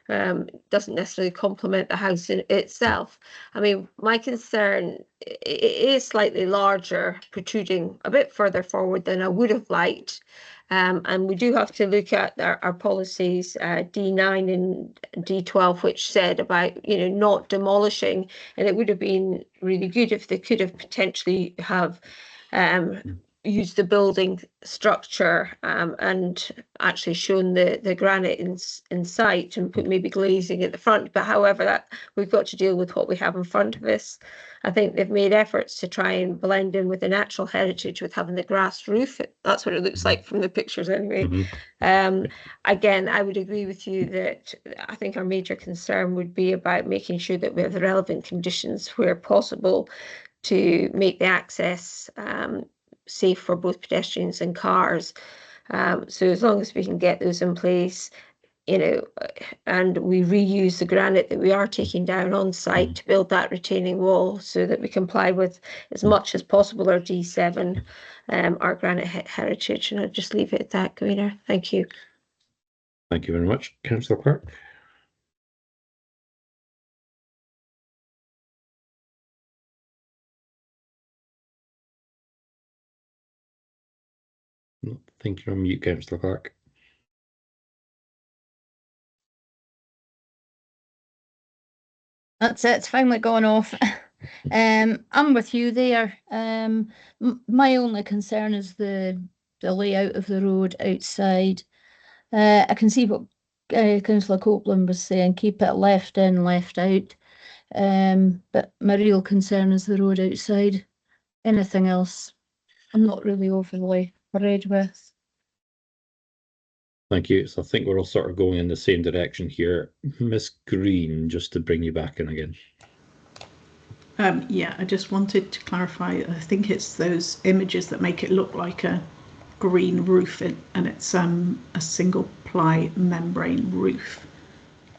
doesn't necessarily complement the house in itself. I mean, my concern, it is slightly larger, protruding a bit further forward than I would have liked. And we do have to look at our policies, D9 and D12, which said about, not demolishing. And it would have been really good if they could have potentially have use the building structure and actually shown the granite in sight and put maybe glazing at the front. But however, we've got to deal with what we have in front of us. I think they've made efforts to try and blend in with the natural heritage with having the grass roof. That's what it looks like from the pictures anyway. Again, I would agree with you that I think our major concern would be about making sure that we have the relevant conditions where possible to make the access safe for both pedestrians and cars. So as long as we can get those in place, and we reuse the granite that we are taking down on site to build that retaining wall so that we comply with as much as possible our D7, our granite heritage. And I'll just leave it at that, Convener. Thank you. Thank you very much. Councillor Clark. I think you're on mute, Councillor Clark. That's it. It's finally gone off. I'm with you there. My only concern is the the layout of the road outside. I can see what Councillor Copeland was saying, keep it left in, left out. But my real concern is the road outside. Anything else, I'm not really overly worried with. Thank you. So I think we're all sort of going in the same direction here. Miss Green, just to bring you back in again. Yeah, I just wanted to clarify. I think it's those images that make it look like a green roof, and it's a single ply membrane roof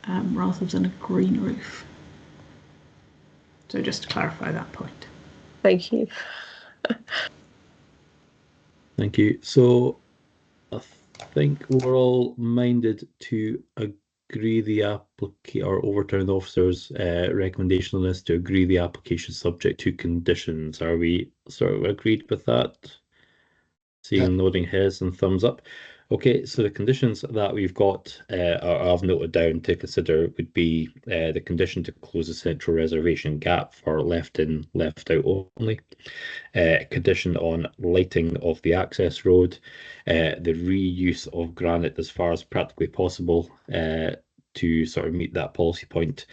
rather than a green roof. So just to clarify that point. Thank you. Thank you. So I think we're all minded to agree the applicant or overturn the officer's recommendation on this, to agree the application subject to conditions. Are we sort of agreed with that? Seeing nodding heads and thumbs up. Okay, so the conditions that we've got, I've noted down to consider, would be the condition to close the central reservation gap for left in, left out only. Condition on lighting of the access road, the reuse of granite as far as practically possible to sort of meet that policy point.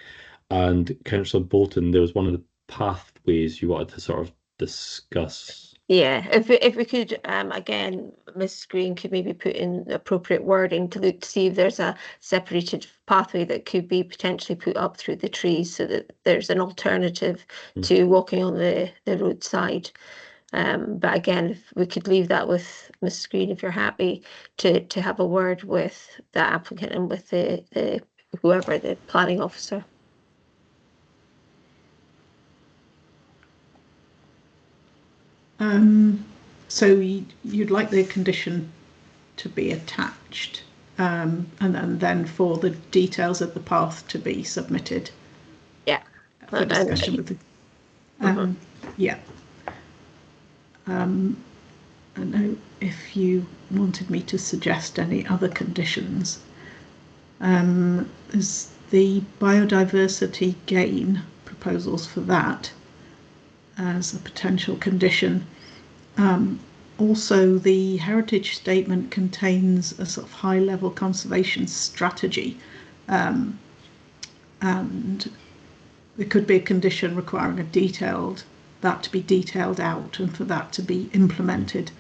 And Councillor Bolton, there was one of the pathways you wanted to sort of discuss. Yeah, if we could, again, Ms Green could maybe put in appropriate wording to look to see if there's a separated pathway that could be potentially put up through the trees, so that there's an alternative to walking on the roadside. But again, if we could leave that with Ms Green, if you're happy to have a word with the applicant and with the whoever, the planning officer. So you'd like the condition to be attached, and then for the details of the path to be submitted. Yeah. For discussion with the. Yeah. I know if you wanted me to suggest any other conditions. There's the biodiversity gain proposals for that as a potential condition. Also, the heritage statement contains a sort of high-level conservation strategy, and there could be a condition requiring that to be detailed out and for that to be implemented.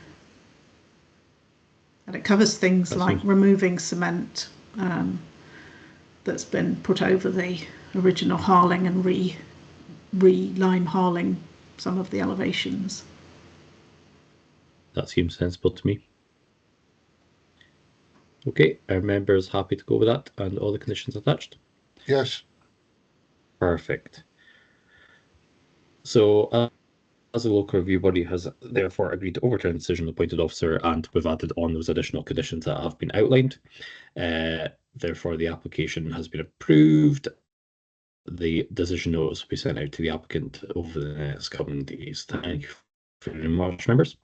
And it covers things like removing cement that's been put over the original harling and re-lime harling some of the elevations. That seems sensible to me. Okay, are members happy to go with that and all the conditions attached? Yes. Perfect. So as the local review body has therefore agreed to overturn the decision of the appointed officer, and we've added on those additional conditions that have been outlined. Therefore, the application has been approved. The decision notice will be sent out to the applicant over the next coming days. Thank you very much, members.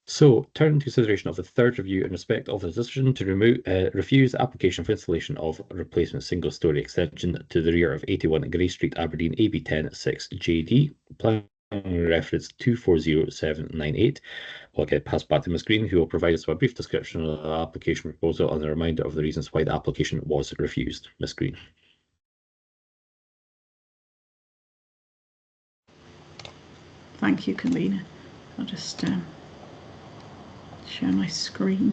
So, turning to consideration of the third review in respect of the decision to refuse the application for installation of a replacement single-storey extension to the rear of 81 Grey Street, Aberdeen, AB10 6JD, plan reference 240798. I'll get passed back to Ms Green, who will provide us with a brief description of the application proposal and a reminder of the reasons why the application was refused. Ms Green. Thank you, convener. I'll just share my screen.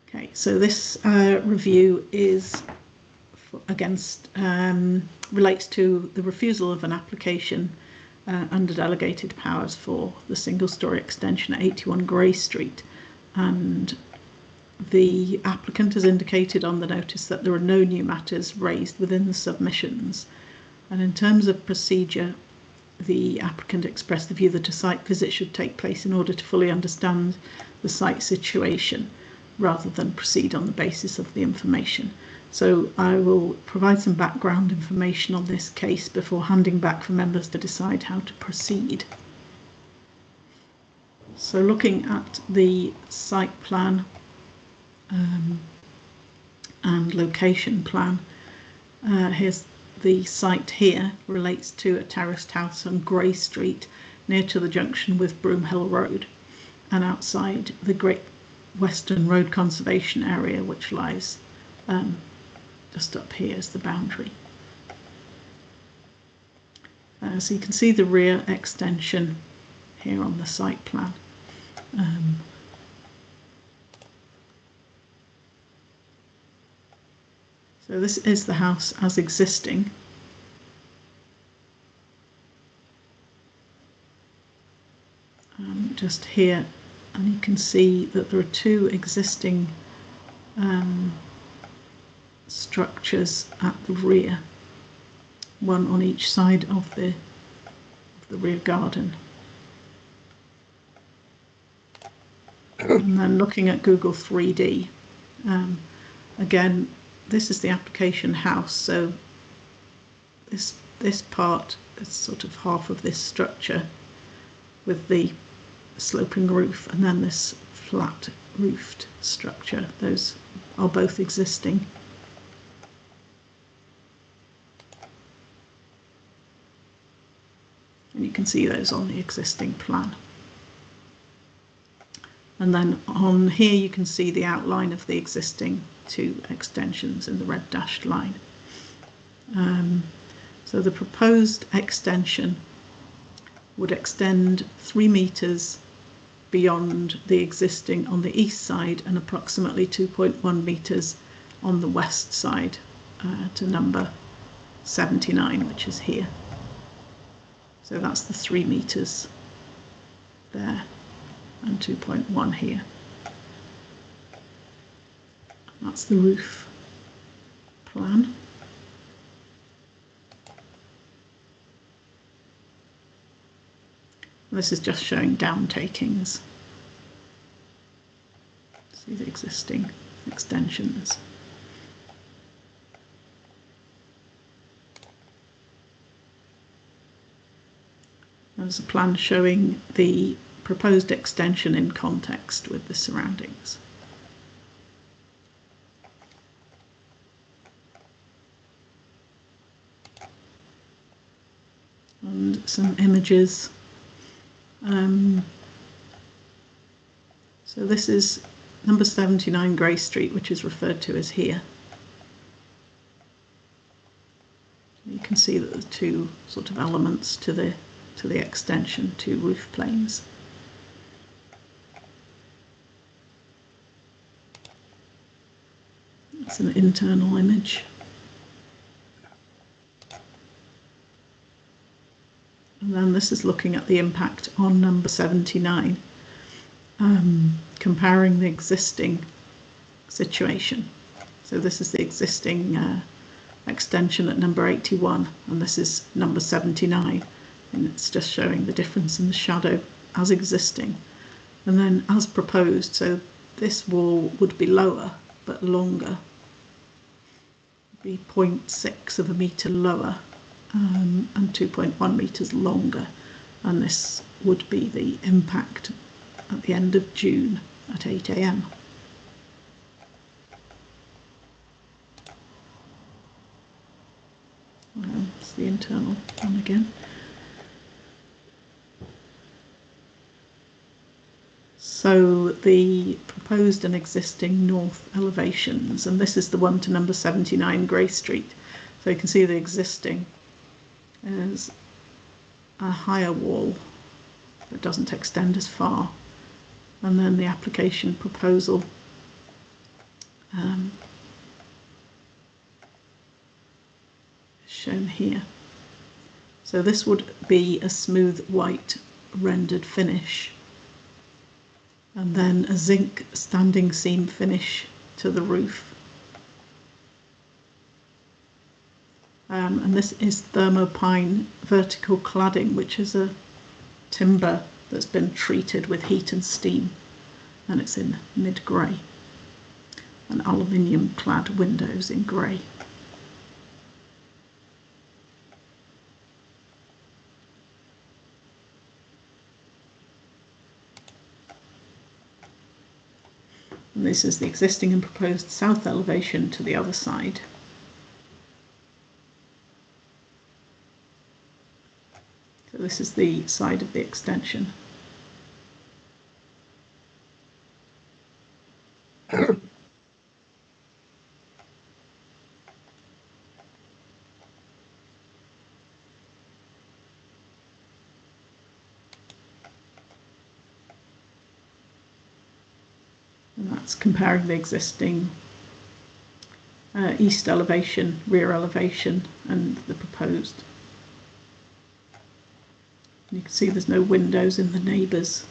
Okay, so this review is relates to the refusal of an application under delegated powers for the single-storey extension at 81 Grey Street, and the applicant has indicated on the notice that there are no new matters raised within the submissions. And in terms of procedure, the applicant expressed the view that a site visit should take place in order to fully understand the site situation, rather than proceed on the basis of the information. So I will provide some background information on this case before handing back for members to decide how to proceed. So looking at the site plan, and location plan. Here's the site here, relates to a terraced house on Grey Street, near to the junction with Broomhill Road, and outside the Great Western Road Conservation Area, which lies just up here as the boundary. So you can see the rear extension here on the site plan. So this is the house as existing. Just here, and you can see that there are two existing structures at the rear, one on each side of the rear garden. And then looking at Google 3D, again, this is the application house, so this part is sort of half of this structure with the sloping roof, and then this flat roofed structure. Those are both existing. And you can see those on the existing plan. And then on here you can see the outline of the existing two extensions in the red dashed line. So the proposed extension would extend 3 metres beyond the existing on the east side and approximately 2.1 metres on the west side to number 79, which is here. So that's the 3 metres there and 2.1 here. That's the roof plan. This is just showing down takings. See the existing extensions. There's a plan showing the proposed extension in context with the surroundings. And some images. So this is number 79 Grey Street, which is referred to as here. You can see that the two sort of elements to the extension, two roof planes. It's an internal image. And then this is looking at the impact on number 79, comparing the existing situation. So this is the existing extension at number 81, and this is number 79, and it's just showing the difference in the shadow as existing. And then as proposed, so this wall would be lower but longer, be 0.6 of a metre lower, and 2.1 metres longer, and this would be the impact at the end of June at 8 AM. It's the internal one again. So the proposed and existing north elevations, and this is the one to number 79 Grey Street. So you can see the existing is a higher wall that doesn't extend as far, and then the application proposal shown here. So this would be a smooth white rendered finish, and then a zinc standing seam finish to the roof. And this is thermopine vertical cladding, which is a timber that's been treated with heat and steam, and it's in mid-grey, and aluminium clad windows in grey. And this is the existing and proposed south elevation to the other side. So this is the side of the extension. And that's comparing the existing east elevation, rear elevation, and the proposed. You can see there's no windows in the neighbour's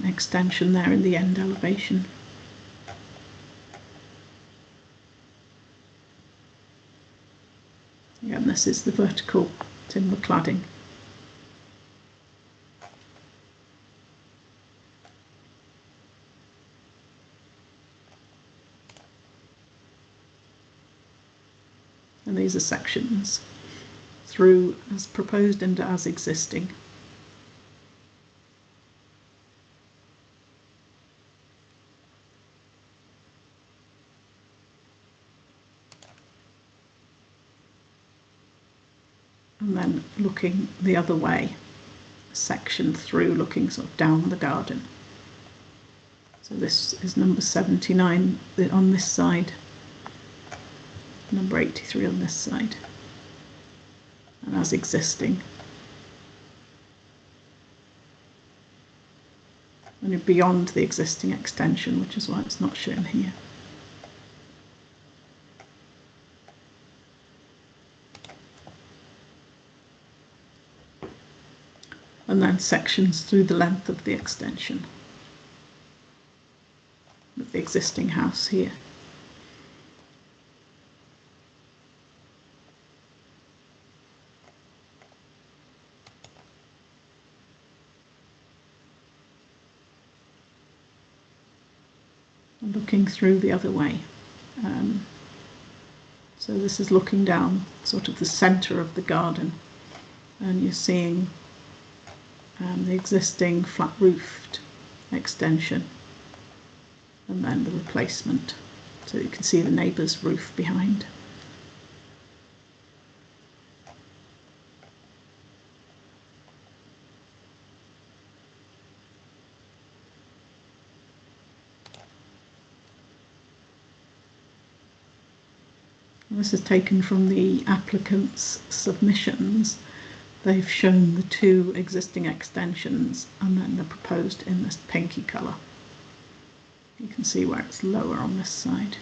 extension there in the end elevation. Yeah, and this is the vertical timber cladding. And these are sections through as proposed and as existing. And then looking the other way, section through looking sort of down the garden. So this is number 79 on this side, number 83 on this side, and as existing. And beyond the existing extension, which is why it's not shown here. And then sections through the length of the extension with the existing house here. And looking through the other way. So this is looking down sort of the centre of the garden, and you're seeing the existing flat roofed extension and then the replacement, so you can see the neighbour's roof behind. And this is taken from the applicant's submissions. They've shown the two existing extensions and then the proposed in this pinky colour. You can see where it's lower on this side.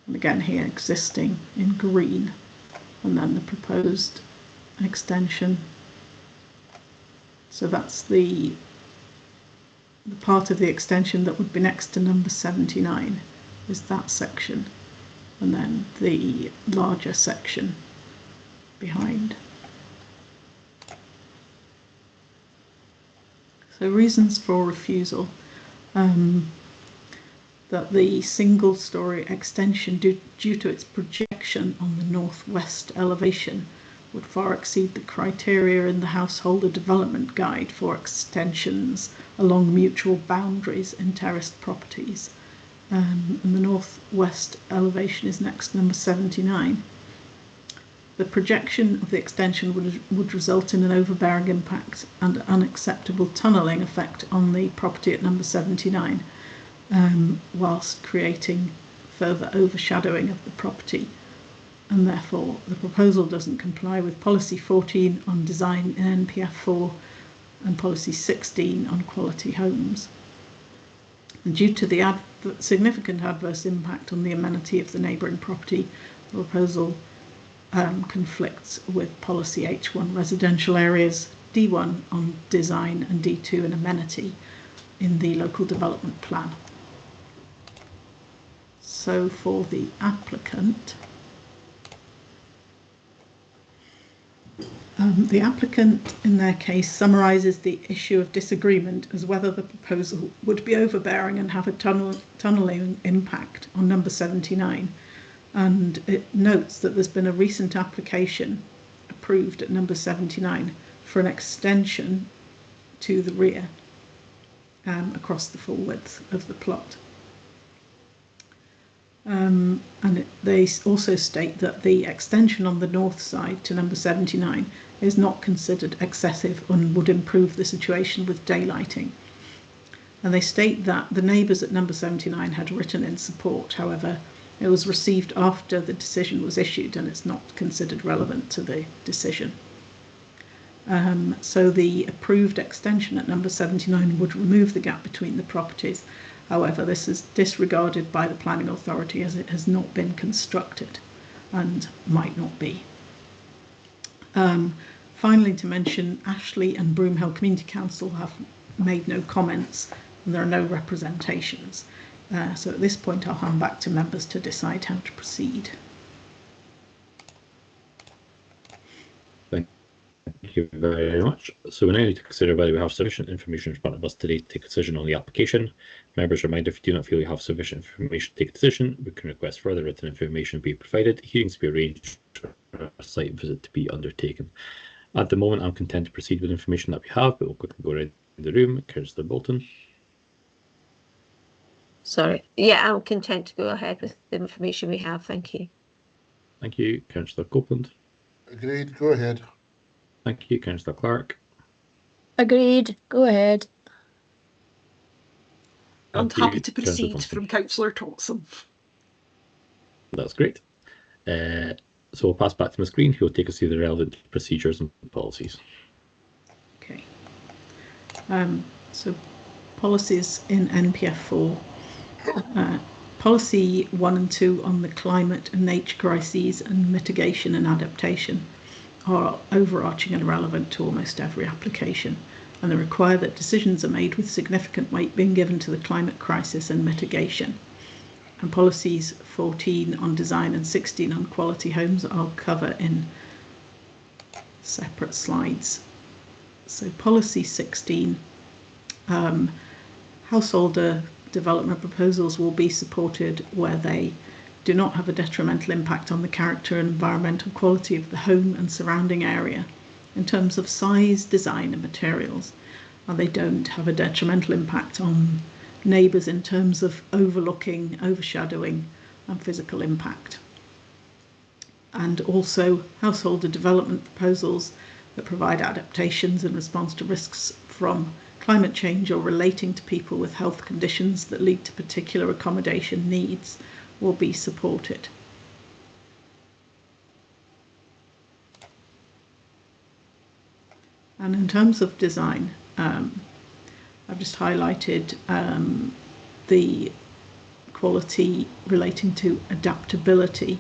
And again here existing in green, and then the proposed extension. So that's the part of the extension that would be next to number 79 is that section, and then the larger section behind. So reasons for refusal, that the single story extension due to its projection on the northwest elevation would far exceed the criteria in the Householder Development Guide for extensions along mutual boundaries in terraced properties. And the northwest elevation is next, number 79. The projection of the extension would result in an overbearing impact and unacceptable tunnelling effect on the property at number 79, whilst creating further overshadowing of the property. And therefore the proposal doesn't comply with policy 14 on design in NPF 4 and policy 16 on quality homes. And due to the significant adverse impact on the amenity of the neighbouring property, the proposal conflicts with policy H1 residential areas, D1 on design and D2 in amenity in the local development plan. So for the applicant, the applicant in their case summarises the issue of disagreement as whether the proposal would be overbearing and have a tunnelling impact on number 79, and it notes that there's been a recent application approved at number 79 for an extension to the rear across the full width of the plot. They also state that the extension on the north side to number 79 is not considered excessive and would improve the situation with daylighting. And they state that the neighbours at number 79 had written in support. However, it was received after the decision was issued and it's not considered relevant to the decision. So the approved extension at number 79 would remove the gap between the properties. However, this is disregarded by the planning authority as it has not been constructed and might not be. Finally, to mention, Ashley and Broomhill Community Council have made no comments and there are no representations. So at this point, I'll hand back to members to decide how to proceed. Thank you very much. So we now need to consider whether we have sufficient information in front of us today to take a decision on the application. Members are reminded, if you do not feel you have sufficient information to take a decision, we can request further written information be provided, hearings to be arranged, for a site visit to be undertaken. At the moment, I'm content to proceed with information that we have, but we'll quickly go around the room. Councillor Bolton. Sorry. Yeah, I'm content to go ahead with the information we have. Thank you. Thank you. Councillor Copeland. Agreed, go ahead. Thank you. Councillor Clark. Agreed. Go ahead. I'm Thank happy you, to Councillor proceed Thompson. from Councillor Thompson. That's great. So we'll pass back to Ms. Green, who will take us through the relevant procedures and policies. Okay. So policies in NPF 4. Policy 1 and 2 on the climate and nature crises and mitigation and adaptation are overarching and relevant to almost every application, and they require that decisions are made with significant weight being given to the climate crisis and mitigation. And policies 14 on design and 16 on quality homes I'll cover in separate slides. So policy 16, householder development proposals will be supported where they do not have a detrimental impact on the character and environmental quality of the home and surrounding area in terms of size, design and materials, and they don't have a detrimental impact on neighbours in terms of overlooking, overshadowing and physical impact. And also householder development proposals that provide adaptations in response to risks from climate change or relating to people with health conditions that lead to particular accommodation needs will be supported. And in terms of design, I've just highlighted the quality relating to adaptability,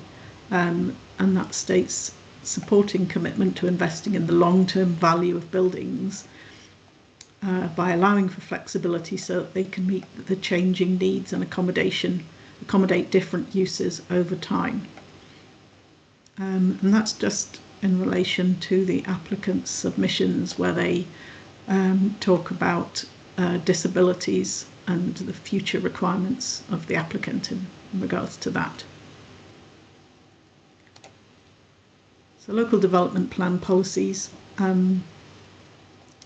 and that states supporting commitment to investing in the long-term value of buildings by allowing for flexibility so that they can meet the changing needs and accommodate different uses over time. And that's just in relation to the applicant's submissions where they talk about disabilities and the future requirements of the applicant in regards to that. So local development plan policies,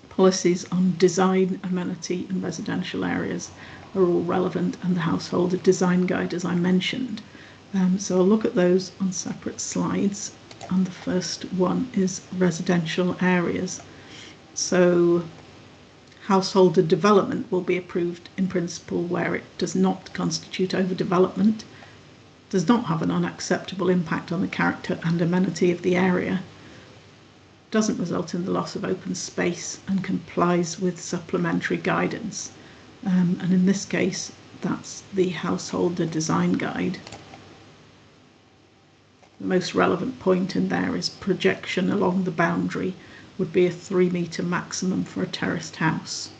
policies on design, amenity and residential areas are all relevant, and the householder design guide, as I mentioned. So I'll look at those on separate slides, and the first one is residential areas. So householder development will be approved in principle where it does not constitute overdevelopment, does not have an unacceptable impact on the character and amenity of the area, doesn't result in the loss of open space and complies with supplementary guidance. And in this case, that's the householder design guide. The most relevant point in there is projection along the boundary would be a 3 metre maximum for a terraced house.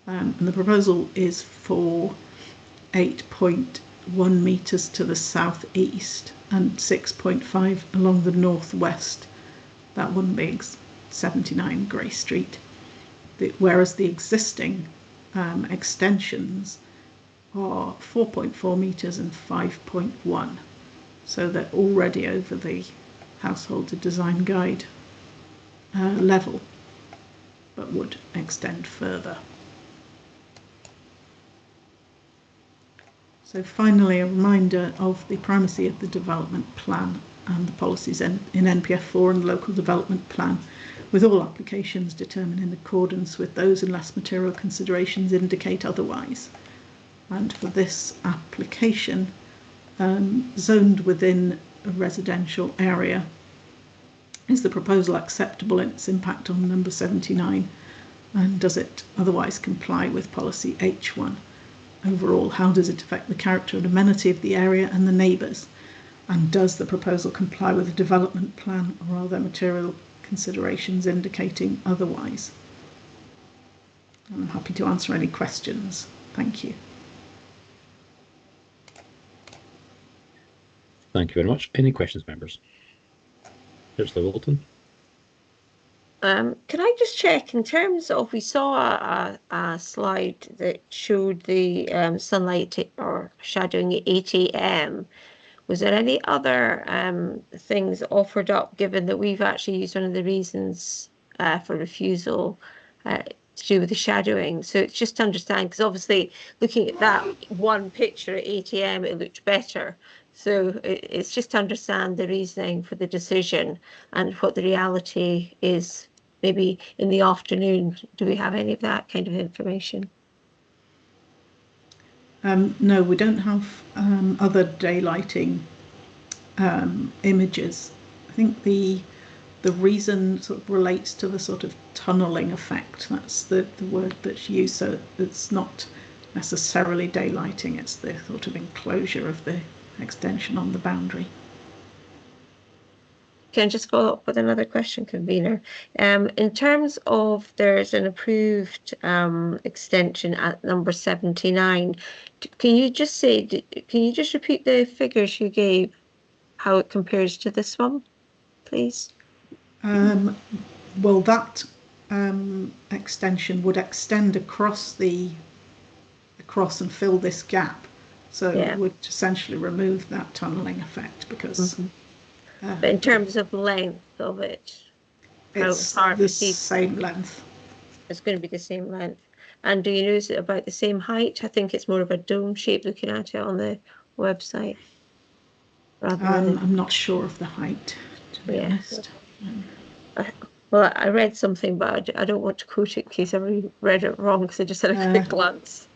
And the proposal is for 8.1 metres to the southeast and 6.5 along the northwest. That one being 79 Grey Street. Whereas the existing extensions are 4.4 metres and 5.1. So they're already over the householder design guide level. but would extend further. So finally, a reminder of the primacy of the development plan and the policies in NPF 4 and the local development plan, with all applications determined in accordance with those unless material considerations indicate otherwise. And for this application, zoned within a residential area, is the proposal acceptable in its impact on number 79, and does it otherwise comply with policy H1? Overall, how does it affect the character and amenity of the area and the neighbours? And does the proposal comply with the development plan, or are there material considerations indicating otherwise? I'm happy to answer any questions. Thank you. Thank you very much. Any questions, members? Councillor Wilton. Can I just check in terms of, we saw a slide that showed the sunlight or shadowing at 8 AM. Was there any other things offered up, given that we've actually used one of the reasons for refusal to do with the shadowing? So it's just to understand, because obviously looking at that one picture at 8 AM, it looked better. So it's just to understand the reasoning for the decision and what the reality is. Maybe in the afternoon, do we have any of that kind of information? No, we don't have other daylighting images. I think the reason sort of relates to the sort of tunnelling effect. That's the word that's used. So it's not necessarily daylighting, it's the sort of enclosure of the extension on the boundary. Can I just follow up with another question, convener? In terms of, there's an approved extension at number 79. Can you just repeat the figures you gave, how it compares to this one, please? Well, that extension would extend across and fill this gap. So it would essentially remove that tunnelling effect, because but in terms of length of it, it's the same length. It's going to be the same length. And do you know, is it about the same height? I think it's more of a dome shape looking at it on the website. I'm not sure of the height, to be honest. Well, I read something, but I don't want to quote it in case I read it wrong, because I just had a quick glance.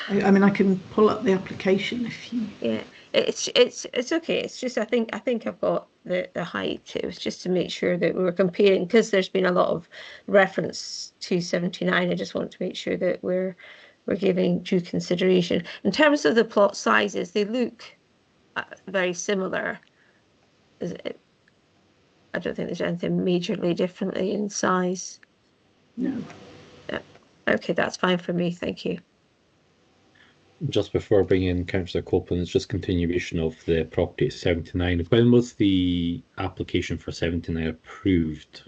I mean, I can pull up the application if you. Yeah, it's okay. It's just I think I've got the height. It was just to make sure that we were comparing, because there's been a lot of reference to 79. I just want to make sure that we're giving due consideration. In terms of the plot sizes, they look very similar. I don't think there's anything majorly differently in size. No. Okay, that's fine for me. Thank you. Just before bringing in Councillor Copeland, it's just continuation of the property at 79. When was the application for 79 approved?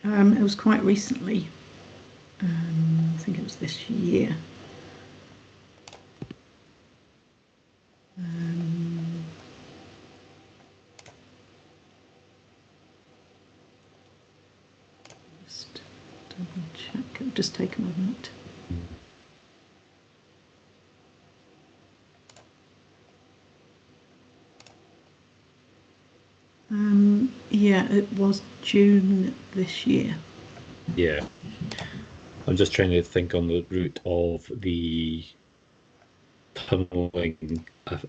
It was quite recently. I think it was this year. Just double check. It'll just take a moment. Yeah, it was June this year. Yeah. I'm just trying to think on the route of the tunnelling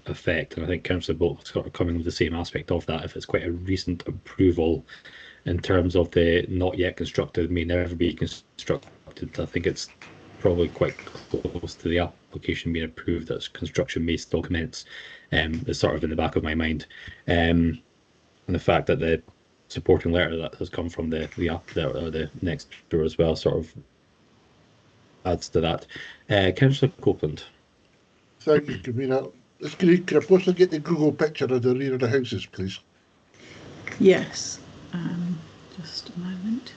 effect, and I think Councillor Bolt sort of coming with the same aspect of that. If it's quite a recent approval in terms of the not yet constructed, may never be constructed, I think it's probably quite close to the application being approved that construction may still commence. It's sort of in the back of my mind. And the fact that the supporting letter that has come from the next door as well sort of adds to that. Councillor Copeland. Thank you, convener. Could I possibly get the Google picture of the rear of the houses, please? Yes. Just a moment.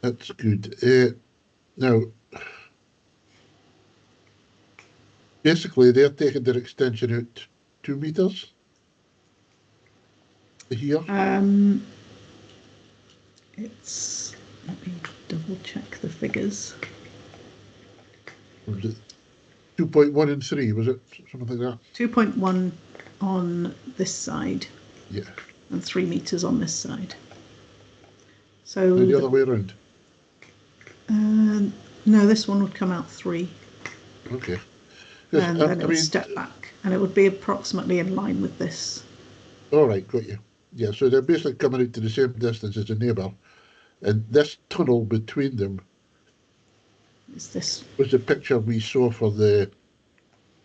That's good. Now, basically, they're taking their extension out 2 meters here. It's, let me double check the figures. Was it 2.1 and 3? Was it something like that? 2.1 on this side. Yeah. And 3 meters on this side. So And the other way around. no, this one would come out 3. Okay. And then it would step back, and it would be approximately in line with this. All right, got you. Yeah, so they're basically coming out to the same distance as the neighbour, and this tunnel between them Is this? was the picture we saw for the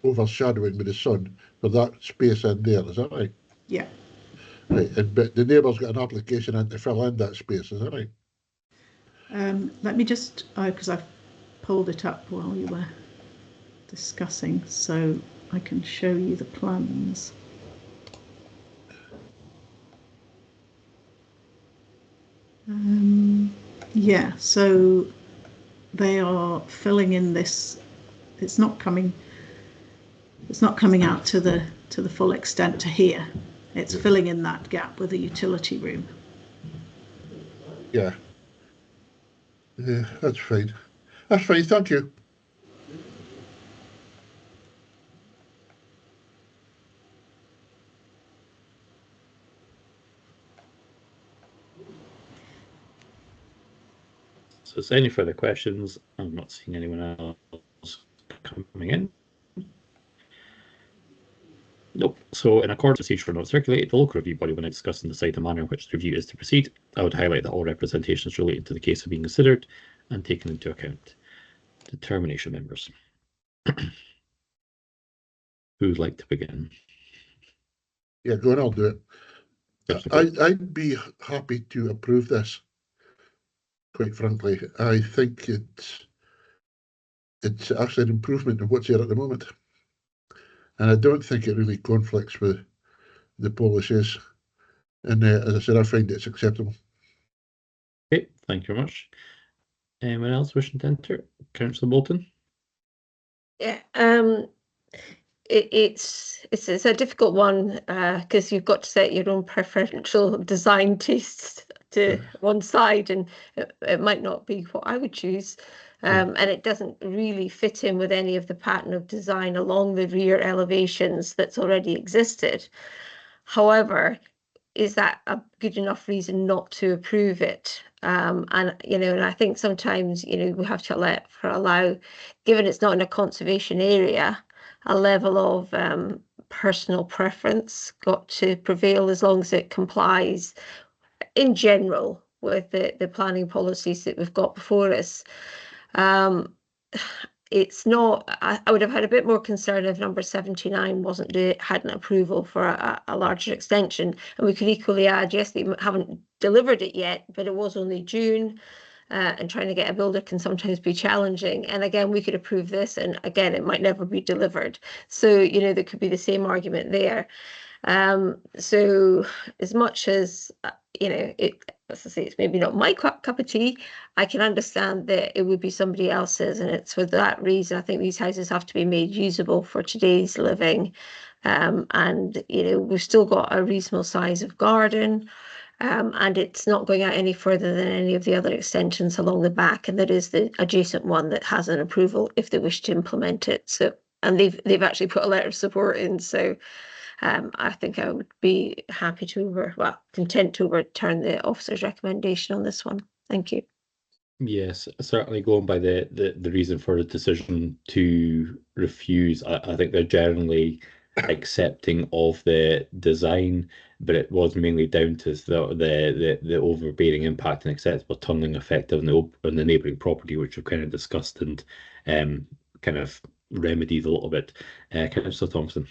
overshadowing with the sun, for that space in there. Is that right? Yeah. Right, but the neighbour's got an application in to fill in that space. Is that right? Let me just, because I've pulled it up while you were discussing, so I can show you the plans. Yeah, so they are filling in this. It's not coming out to the full extent to here. It's filling in that gap with a utility room. Yeah. Yeah, that's fine. That's fine, thank you. So is there any further questions? I'm not seeing anyone else coming in. Nope. So in accordance with procedure not circulated, the local review body, when discussing the site and manner in which the review is to proceed, I would highlight that all representations relating to the case are being considered and taken into account. Determination members. Who'd like to begin? Yeah, go on, I'll do it. I'd be happy to approve this, quite frankly. I think it's actually an improvement of what's here at the moment. And I don't think it really conflicts with the policies. And as I said, I find it's acceptable. Okay, thank you very much. Anyone else wishing to enter? Councillor Bolton? Yeah, it's a difficult one because you've got to set your own preferential design tastes to one side, and it might not be what I would choose. And it doesn't really fit in with any of the pattern of design along the rear elevations that's already existed. However, is that a good enough reason not to approve it? And and I think sometimes we have to allow, given it's not in a conservation area, a level of personal preference got to prevail as long as it complies in general with the planning policies that we've got before us. It's not. I would have had a bit more concern if number 79 hadn't approval for a larger extension, and we could equally add, yes, they haven't delivered it yet, but it was only June, and trying to get a builder can sometimes be challenging. And again, we could approve this, and again, it might never be delivered. So there could be the same argument there. So as much as as I say, it's maybe not my cup of tea, I can understand that it would be somebody else's, and it's for that reason I think these houses have to be made usable for today's living. And we've still got a reasonable size of garden, and it's not going out any further than any of the other extensions along the back, and there is the adjacent one that has an approval if they wish to implement it. So, and they've actually put a letter of support in, so I think I would be happy to content to overturn the officer's recommendation on this one. Thank you. Yes, certainly going by the reason for the decision to refuse, I think they're generally accepting of the design, but it was mainly down to the overbearing impact and acceptable tunneling effect on the neighbouring property, which we've kind of discussed and kind of remedied a little bit. Councillor Thompson.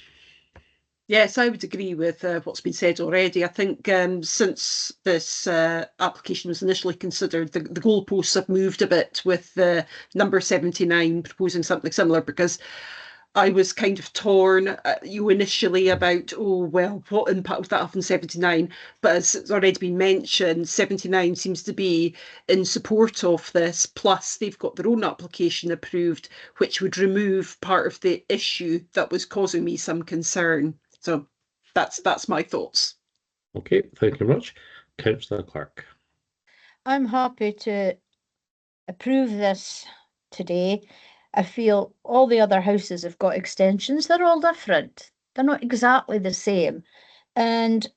Yes, I would agree with what's been said already. I think since this application was initially considered, the goalposts have moved a bit with number 79 proposing something similar, because I was kind of torn initially about, oh, well, what impact would that have on 79? But as it's already been mentioned, 79 seems to be in support of this, plus they've got their own application approved, which would remove part of the issue that was causing me some concern. So that's my thoughts. Okay, thank you very much. Councillor Clark. I'm happy to approve this today. I feel all the other houses have got extensions. They're all different. They're not exactly the same. And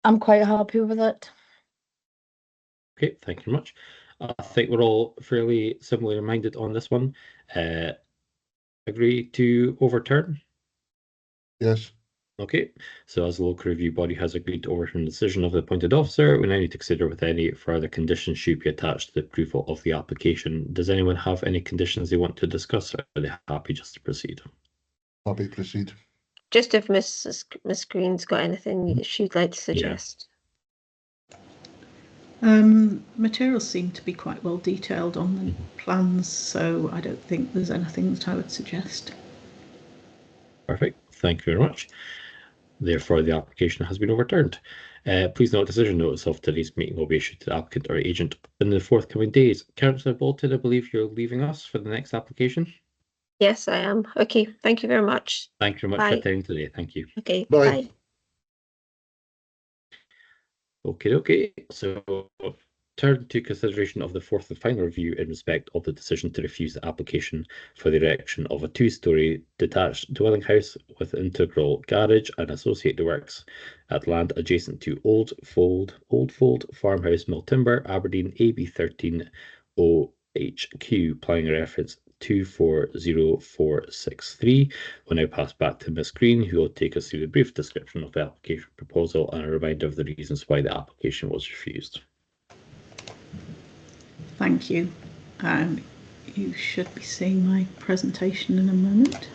I'm quite happy with it. Okay, thank you very much. I think we're all fairly similarly minded on this one. Agree to overturn? Yes. Okay, so as the local review body has agreed to overturn the decision of the appointed officer, we now need to consider whether any further conditions should be attached to the approval of the application. Does anyone have any conditions they want to discuss, or are they happy just to proceed? Happy to proceed. Just if Miss Green's got anything she'd like to suggest. Materials seem to be quite well detailed on the plans, so I don't think there's anything that I would suggest. Perfect, thank you very much. Therefore, the application has been overturned. Please note, decision notice of today's meeting will be issued to the applicant or agent in the forthcoming days. Councillor Bolton, I believe you're leaving us for the next application. Yes, I am. Okay, thank you very much. Thank you very much Bye. for attending today. Thank you. Okay, Bye. bye. Okay. So turn to consideration of the fourth and final review in respect of the decision to refuse the application for the erection of a two-storey detached dwelling house with integral garage and associated works at land adjacent to Old Fold Farmhouse, Mill Timber, Aberdeen, AB 13 OHQ, planning reference 240463. We'll now pass back to Ms. Green, who will take us through the brief description of the application proposal and a reminder of the reasons why the application was refused. Thank you. You should be seeing my presentation in a moment.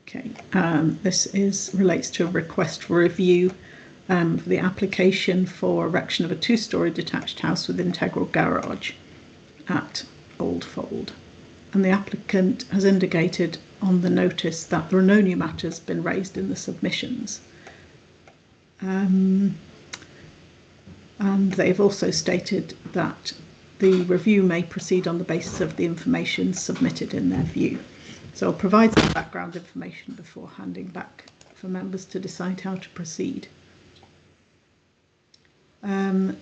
Okay, this relates to a request for review for the application for erection of a two-storey detached house with integral garage at Old Fold. And the applicant has indicated on the notice that there are no new matters been raised in the submissions. And they've also stated that the review may proceed on the basis of the information submitted in their view. So I'll provide some background information before handing back for members to decide how to proceed.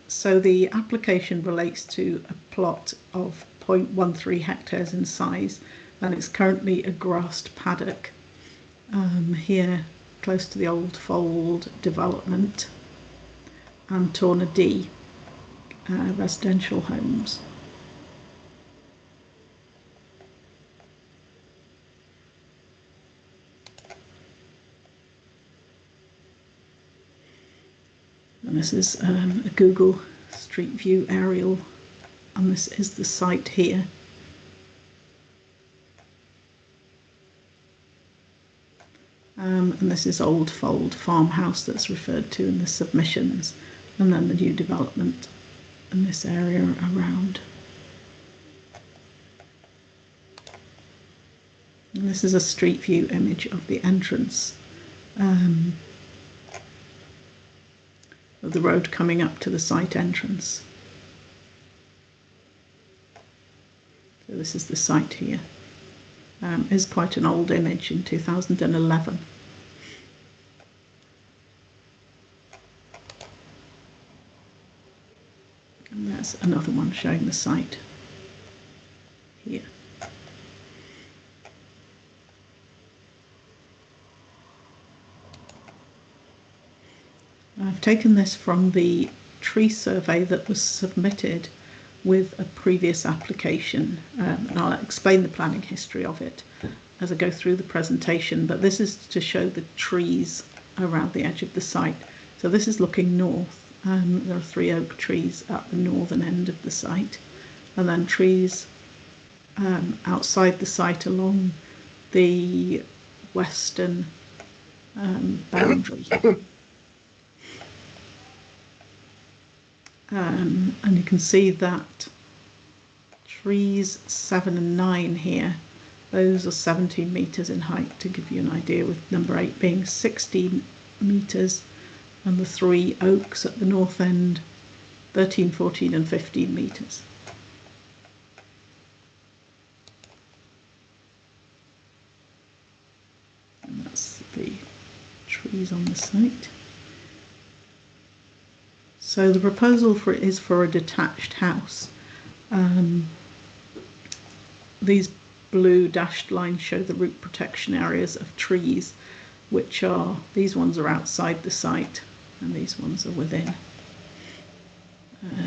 So the application relates to a plot of 0.13 hectares in size, and it's currently a grassed paddock here close to the Old Fold development and Torna D residential homes. And this is a Google Street View aerial, and this is the site here. And this is Old Fold farmhouse that's referred to in the submissions, and then the new development in this area around. And this is a street view image of the entrance of the road coming up to the site entrance. So this is the site here. Is quite an old image in 2011. And there's another one showing the site here. I've taken this from the tree survey that was submitted with a previous application, and I'll explain the planning history of it as I go through the presentation, but this is to show the trees around the edge of the site. So this is looking north. There are 3 oak trees at the northern end of the site, and then trees outside the site along the western boundary. and you can see that trees 7 and 9 here, those are 17 metres in height, to give you an idea, with number 8 being 16 metres, and the 3 oaks at the north end 13, 14 and 15 metres. And that's the trees on the site. So the proposal for it is for a detached house. These blue dashed lines show the root protection areas of trees, which are, these ones are outside the site and these ones are within.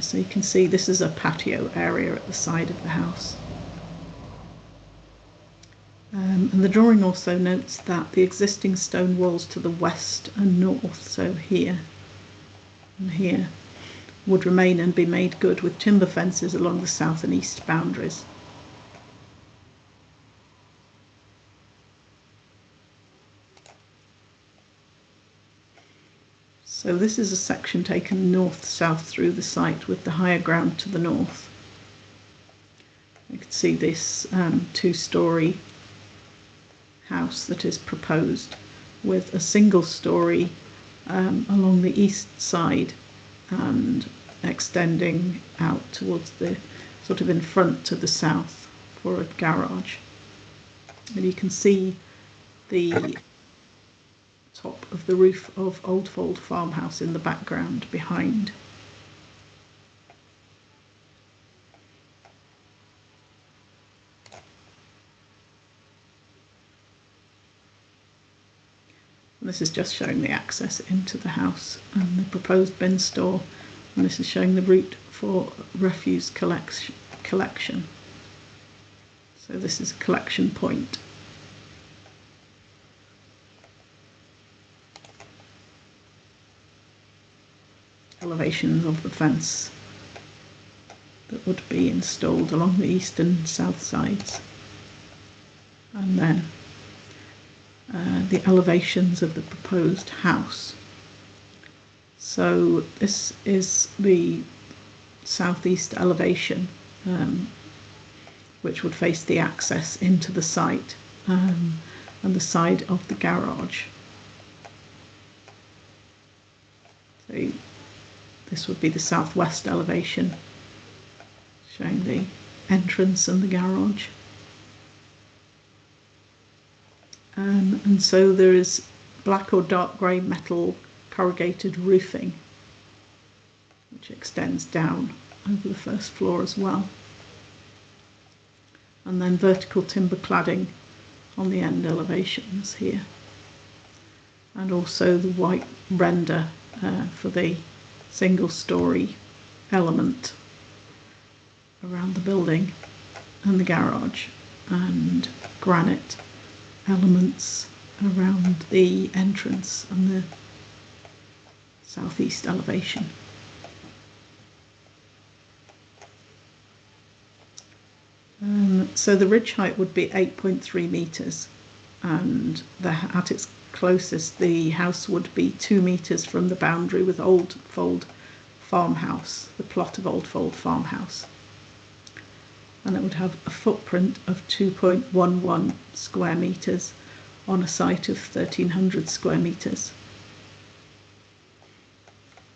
So you can see this is a patio area at the side of the house. And the drawing also notes that the existing stone walls to the west and north, so here and here, would remain and be made good with timber fences along the south and east boundaries. So this is a section taken north-south through the site with the higher ground to the north. You can see this 2-storey house that is proposed, with a single storey along the east side and extending out towards the sort of in front to the south for a garage. And you can see the top of the roof of Old Fold farmhouse in the background behind. And this is just showing the access into the house and the proposed bin store, and this is showing the route for refuse collection. So this is a collection point. Elevations of the fence that would be installed along the east and south sides, and then the elevations of the proposed house. So this is the southeast elevation, which would face the access into the site and the side of the garage. So this would be the southwest elevation, showing the entrance and the garage. And so there is black or dark grey metal corrugated roofing, which extends down over the first floor as well. And then vertical timber cladding on the end elevations here. And also the white render for the single storey element around the building and the garage, and granite elements around the entrance and the southeast elevation. So the ridge height would be 8.3 metres, and at its closest the house would be 2 metres from the boundary with Old Fold farmhouse, the plot of Old Fold farmhouse. And it would have a footprint of 2.11 square metres on a site of 1,300 square metres.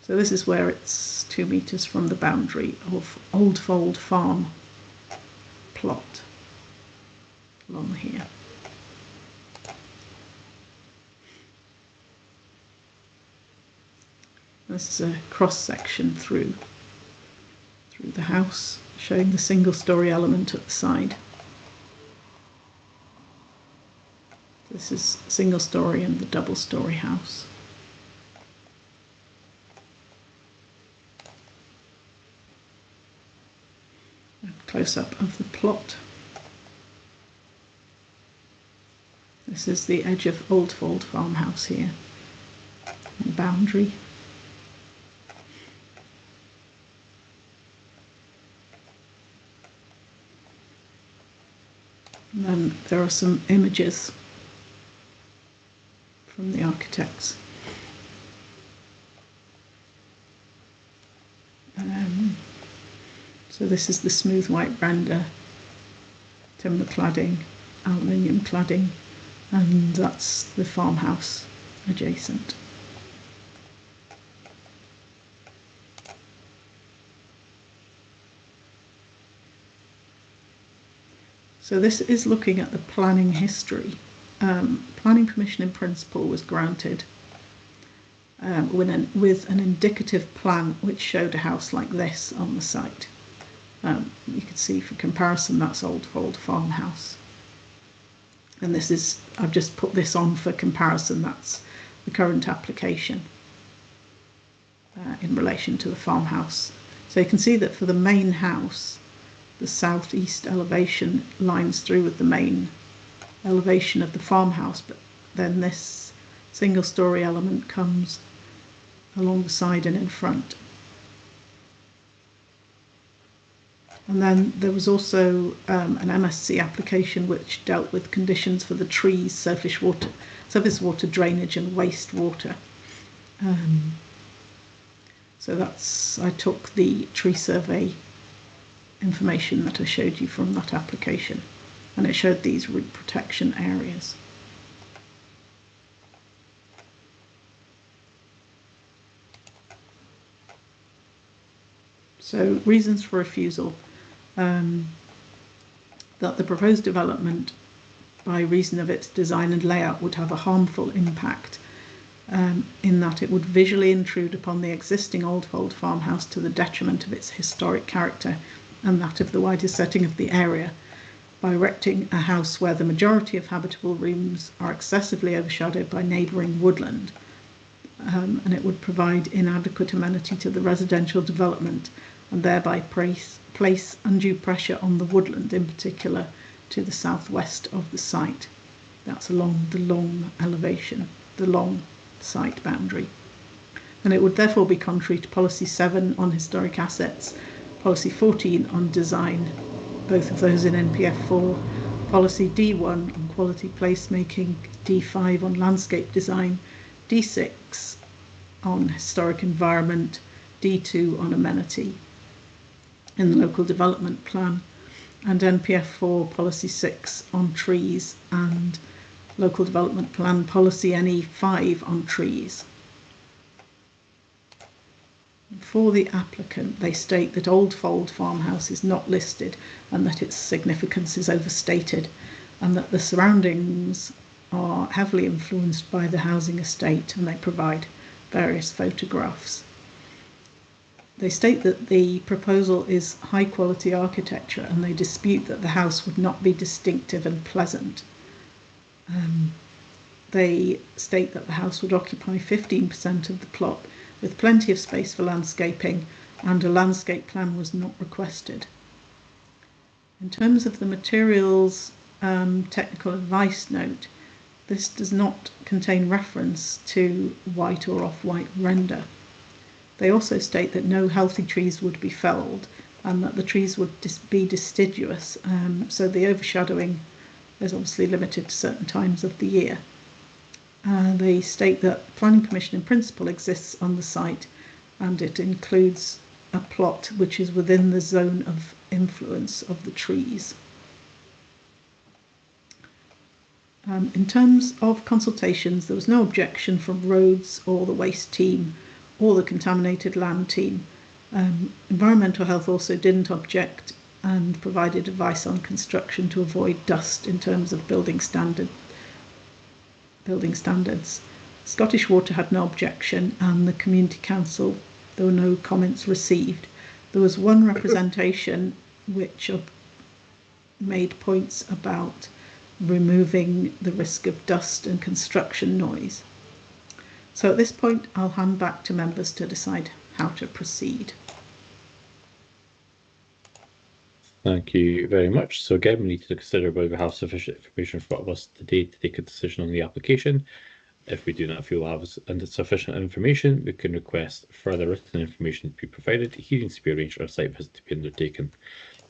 So this is where it's 2 metres from the boundary of Old Fold farm plot along here. This is a cross section through the house, showing the single storey element at the side. This is single storey and the double storey house. A close up of the plot. This is the edge of Old Fold farmhouse here, the boundary. And then there are some images from the architects So this is the smooth white render, timber cladding, aluminium cladding, and that's the farmhouse adjacent. So this is looking at the planning history. Planning permission in principle was granted with an indicative plan which showed a house like this on the site. You can see for comparison that's Old Fold Farmhouse. And this is, I've just put this on for comparison, that's the current application in relation to the farmhouse. So you can see that for the main house, the southeast elevation lines through with the main elevation of the farmhouse, but then this single story element comes along the side and in front. And then there was also an MSC application which dealt with conditions for the trees, surface water drainage and wastewater. So that's, I took the tree survey information that I showed you from that application, and it showed these root protection areas. So reasons for refusal. That the proposed development, by reason of its design and layout, would have a harmful impact in that it would visually intrude upon the existing Old Fold farmhouse to the detriment of its historic character and that of the wider setting of the area, by erecting a house where the majority of habitable rooms are excessively overshadowed by neighbouring woodland, and it would provide inadequate amenity to the residential development and thereby place undue pressure on the woodland, in particular to the southwest of the site. That's along the long elevation, the long site boundary. And it would therefore be contrary to Policy 7 on historic assets, Policy 14 on design, both of those in NPF 4, Policy D1 on quality placemaking, D5 on landscape design, D6 on historic environment, D2 on amenity in the local development plan, and NPF 4 Policy 6 on trees and local development plan Policy NE 5 on trees. For the applicant, they state that Old Fold Farmhouse is not listed and that its significance is overstated, and that the surroundings are heavily influenced by the housing estate, and they provide various photographs. They state that the proposal is high quality architecture, and they dispute that the house would not be distinctive and pleasant. They state that the house would occupy 15% of the plot with plenty of space for landscaping, and a landscape plan was not requested. In terms of the materials technical advice note, this does not contain reference to white or off-white render. They also state that no healthy trees would be felled and that the trees would be deciduous, so the overshadowing is obviously limited to certain times of the year. They state that planning permission in principle exists on the site, and it includes a plot which is within the zone of influence of the trees. In terms of consultations, there was no objection from roads or the waste team or the contaminated land team. Environmental health also didn't object and provided advice on construction to avoid dust in terms of building standards. Scottish Water had no objection, and the Community Council, there were no comments received. There was one representation which made points about removing the risk of dust and construction noise. So at this point, I'll hand back to members to decide how to proceed. Thank you very much. So again, we need to consider whether we have sufficient information for us today to take a decision on the application. If we do not feel we have sufficient information, we can request further written information to be provided, hearings to be arranged, or a site visit to be undertaken.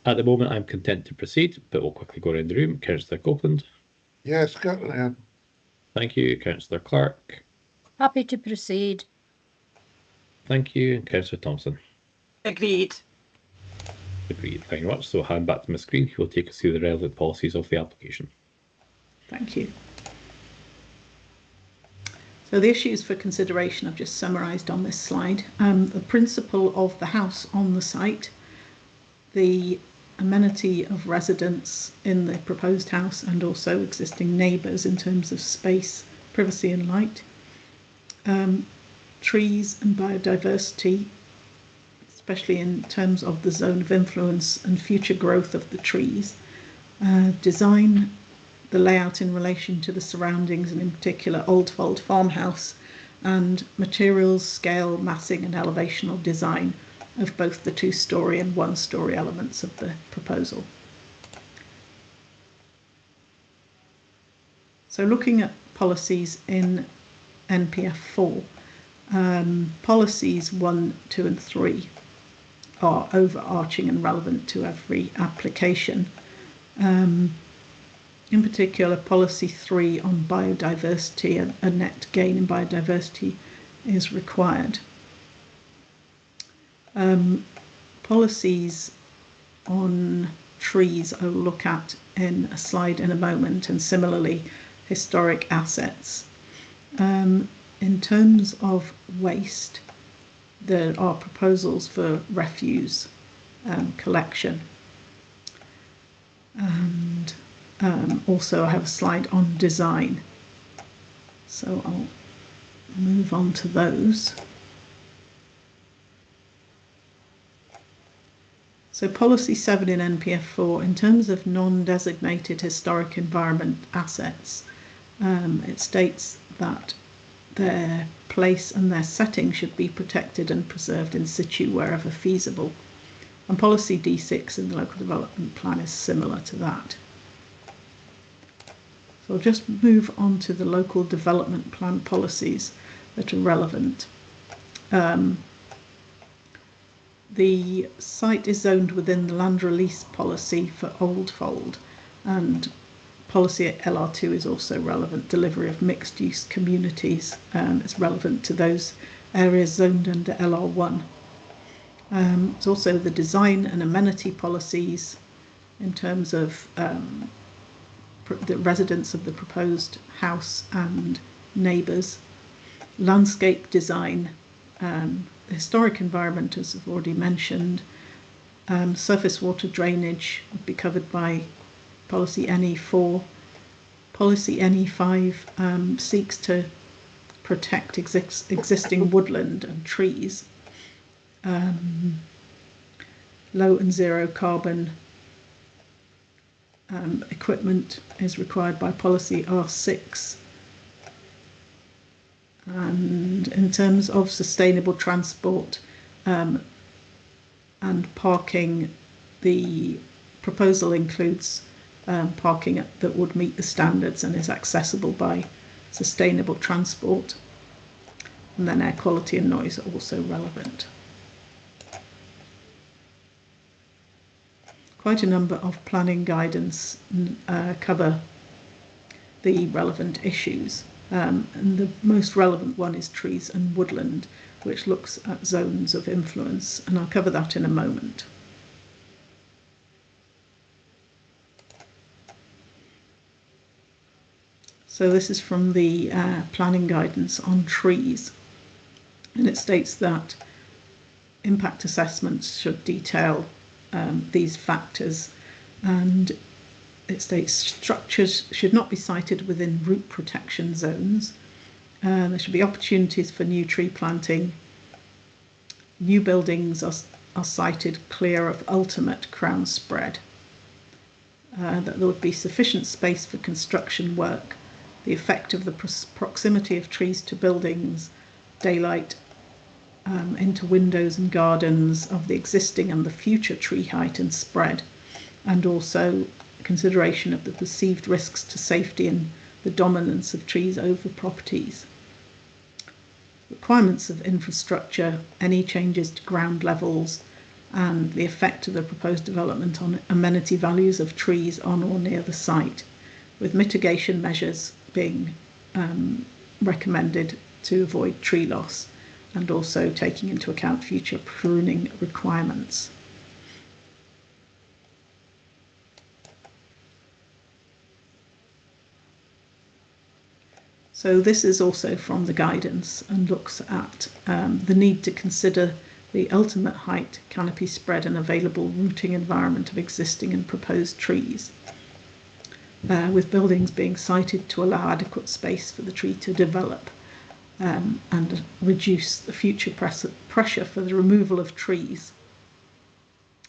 At the moment, I'm content to proceed, but we'll quickly go around the room. Councillor Copeland. Yes, Scotland. Thank you. Councillor Clark. Happy to proceed. Thank you. Councillor Thompson. Agreed. Agreed. Thank you very much. So I'll hand back to Ms. Green, who will take us through the relevant policies of the application. Thank you. So the issues for consideration I've just summarised on this slide. The principle of the house on the site, the amenity of residents in the proposed house and also existing neighbours in terms of space, privacy and light, trees and biodiversity, especially in terms of the zone of influence and future growth of the trees, design, the layout in relation to the surroundings and in particular Oldfold farmhouse, and materials, scale, massing and elevational design of both the 2-storey and 1-storey elements of the proposal. So looking at policies in NPF 4, policies 1, 2 and 3 are overarching and relevant to every application. In particular, policy 3 on biodiversity and a net gain in biodiversity is required. Policies on trees I'll look at in a slide in a moment, and similarly historic assets. In terms of waste, there are proposals for refuse collection, and also I have a slide on design, so I'll move on to those. So policy 7 in NPF 4, in terms of non-designated historic environment assets, it states that their place and their setting should be protected and preserved in situ wherever feasible. And policy D6 in the local development plan is similar to that. So I'll just move on to the local development plan policies that are relevant. The site is zoned within the land release policy for Oldfold, and policy at LR2 is also relevant. Delivery of mixed use communities is relevant to those areas zoned under LR1. It's also the design and amenity policies in terms of the residents of the proposed house and neighbours. Landscape design, the historic environment, as I've already mentioned. Surface water drainage would be covered by policy NE4. Policy NE5 seeks to protect existing woodland and trees. Low and zero carbon equipment is required by policy R6. And in terms of sustainable transport and parking, the proposal includes parking that would meet the standards and is accessible by sustainable transport. And then air quality and noise are also relevant. Quite a number of planning guidance cover the relevant issues. And the most relevant one is trees and woodland, which looks at zones of influence, and I'll cover that in a moment. So this is from the planning guidance on trees, and it states that impact assessments should detail these factors, and it states structures should not be sited within root protection zones. There should be opportunities for new tree planting. New buildings are sited clear of ultimate crown spread. That there would be sufficient space for construction work. The effect of the proximity of trees to buildings, daylight into windows and gardens of the existing and the future tree height and spread, and also consideration of the perceived risks to safety and the dominance of trees over properties. Requirements of infrastructure, any changes to ground levels, and the effect of the proposed development on amenity values of trees on or near the site, with mitigation measures being recommended to avoid tree loss, and also taking into account future pruning requirements. So this is also from the guidance and looks at the need to consider the ultimate height, canopy spread and available rooting environment of existing and proposed trees, with buildings being sited to allow adequate space for the tree to develop and reduce the future pressure for the removal of trees.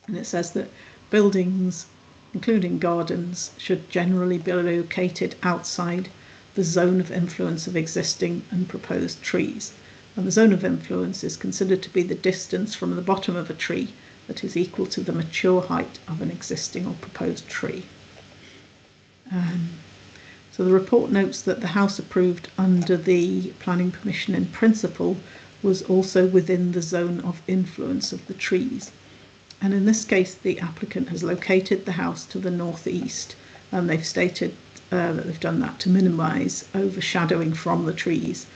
And it says that buildings, including gardens, should generally be located outside the zone of influence of existing and proposed trees. And the zone of influence is considered to be the distance from the bottom of a tree that is equal to the mature height of an existing or proposed tree. So the report notes that the house approved under the planning permission in principle was also within the zone of influence of the trees. And in this case, the applicant has located the house to the northeast, and they've stated that they've done that to minimise overshadowing from the trees,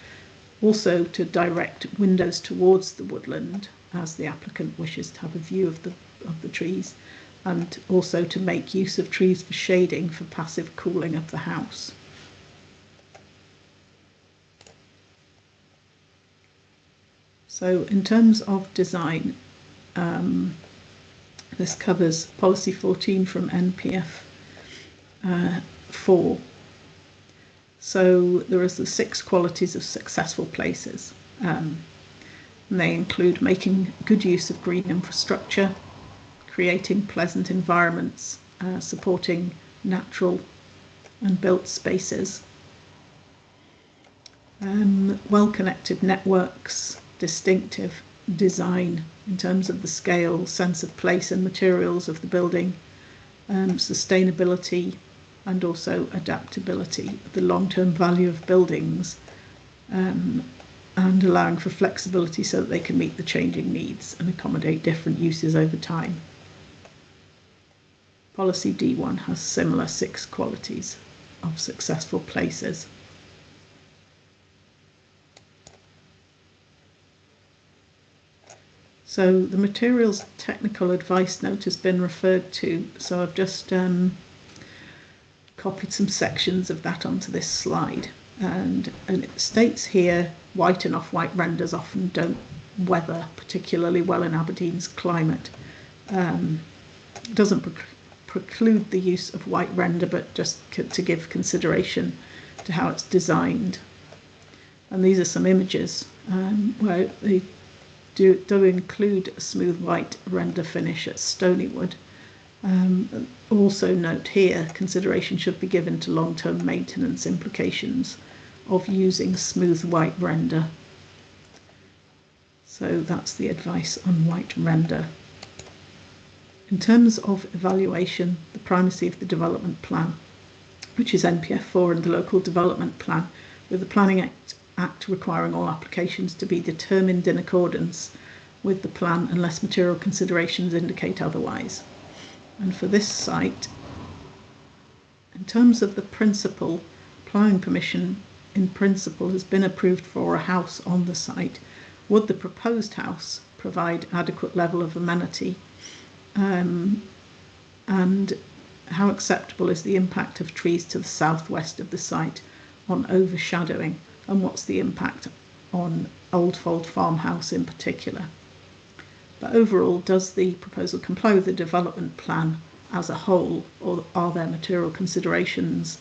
also to direct windows towards the woodland, as the applicant wishes to have a view of the trees, and also to make use of trees for shading for passive cooling of the house. So in terms of design, this covers policy 14 from NPF 4. So there is the 6 qualities of successful places. And they include making good use of green infrastructure, creating pleasant environments, supporting natural and built spaces, well-connected networks, distinctive design in terms of the scale, sense of place and materials of the building, sustainability, and also adaptability, the long-term value of buildings, and allowing for flexibility so that they can meet the changing needs and accommodate different uses over time. Policy D1 has similar 6 qualities of successful places. So the materials technical advice note has been referred to, so I've just copied some sections of that onto this slide, and it states here white and off-white renders often don't weather particularly well in Aberdeen's climate. It doesn't preclude the use of white render, but just to give consideration to how it's designed. And these are some images where they do include a smooth white render finish at Stonywood. Also note here, consideration should be given to long-term maintenance implications of using smooth white render. So that's the advice on white render. In terms of evaluation, the primacy of the development plan, which is NPF 4 and the local development plan, with the Planning Act requiring all applications to be determined in accordance with the plan unless material considerations indicate otherwise. And for this site, in terms of the principle, planning permission in principle has been approved for a house on the site. Would the proposed house provide adequate level of amenity? And how acceptable is the impact of trees to the southwest of the site on overshadowing, and what's the impact on Old Fold Farmhouse in particular? But overall, does the proposal comply with the development plan as a whole, or are there material considerations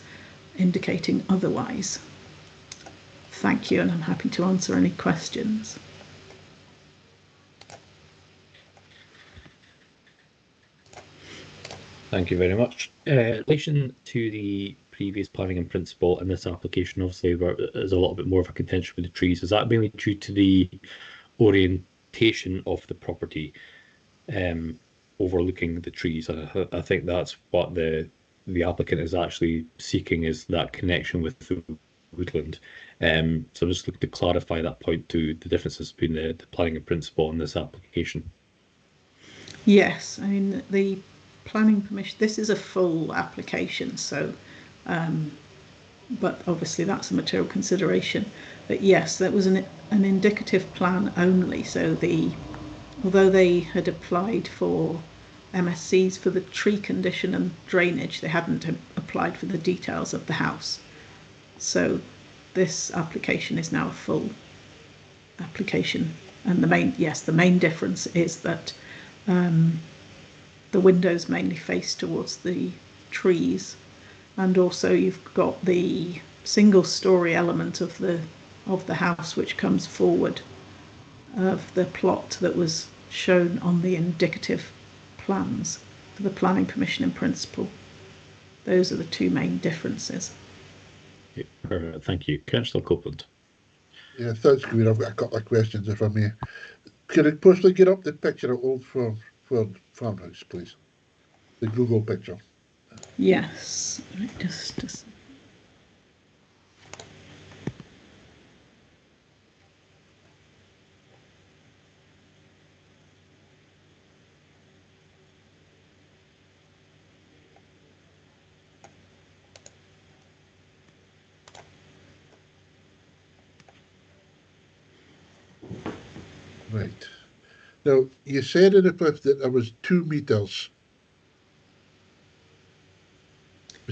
indicating otherwise? Thank you, and I'm happy to answer any questions. Thank you very much. In relation to the previous planning in principle and this application, obviously there's a little bit more of a contention with the trees. Is that mainly due to the orientation of the property overlooking the trees? I think that's what the applicant is actually seeking, is that connection with the woodland. So I'm just looking to clarify that point to the differences between the planning in principle and this application. Yes, I mean, the planning permission, this is a full application, so but obviously that's a material consideration. But yes, that was an indicative plan only, so although they had applied for MSCs for the tree condition and drainage, they hadn't applied for the details of the house. So this application is now a full application. And the main difference is that the windows mainly face towards the trees, and also you've got the single-story element of the house which comes forward of the plot that was shown on the indicative plans for the planning permission in principle. Those are the two main differences. Perfect. Thank you. Councillor Copeland. Yeah, thanks, Green. I've got a couple of questions, if I may. Can I possibly get up the picture of Old Farmhouse, please? The Google picture. Yes, just Right. Now, you said in the clip that there was 2 metres.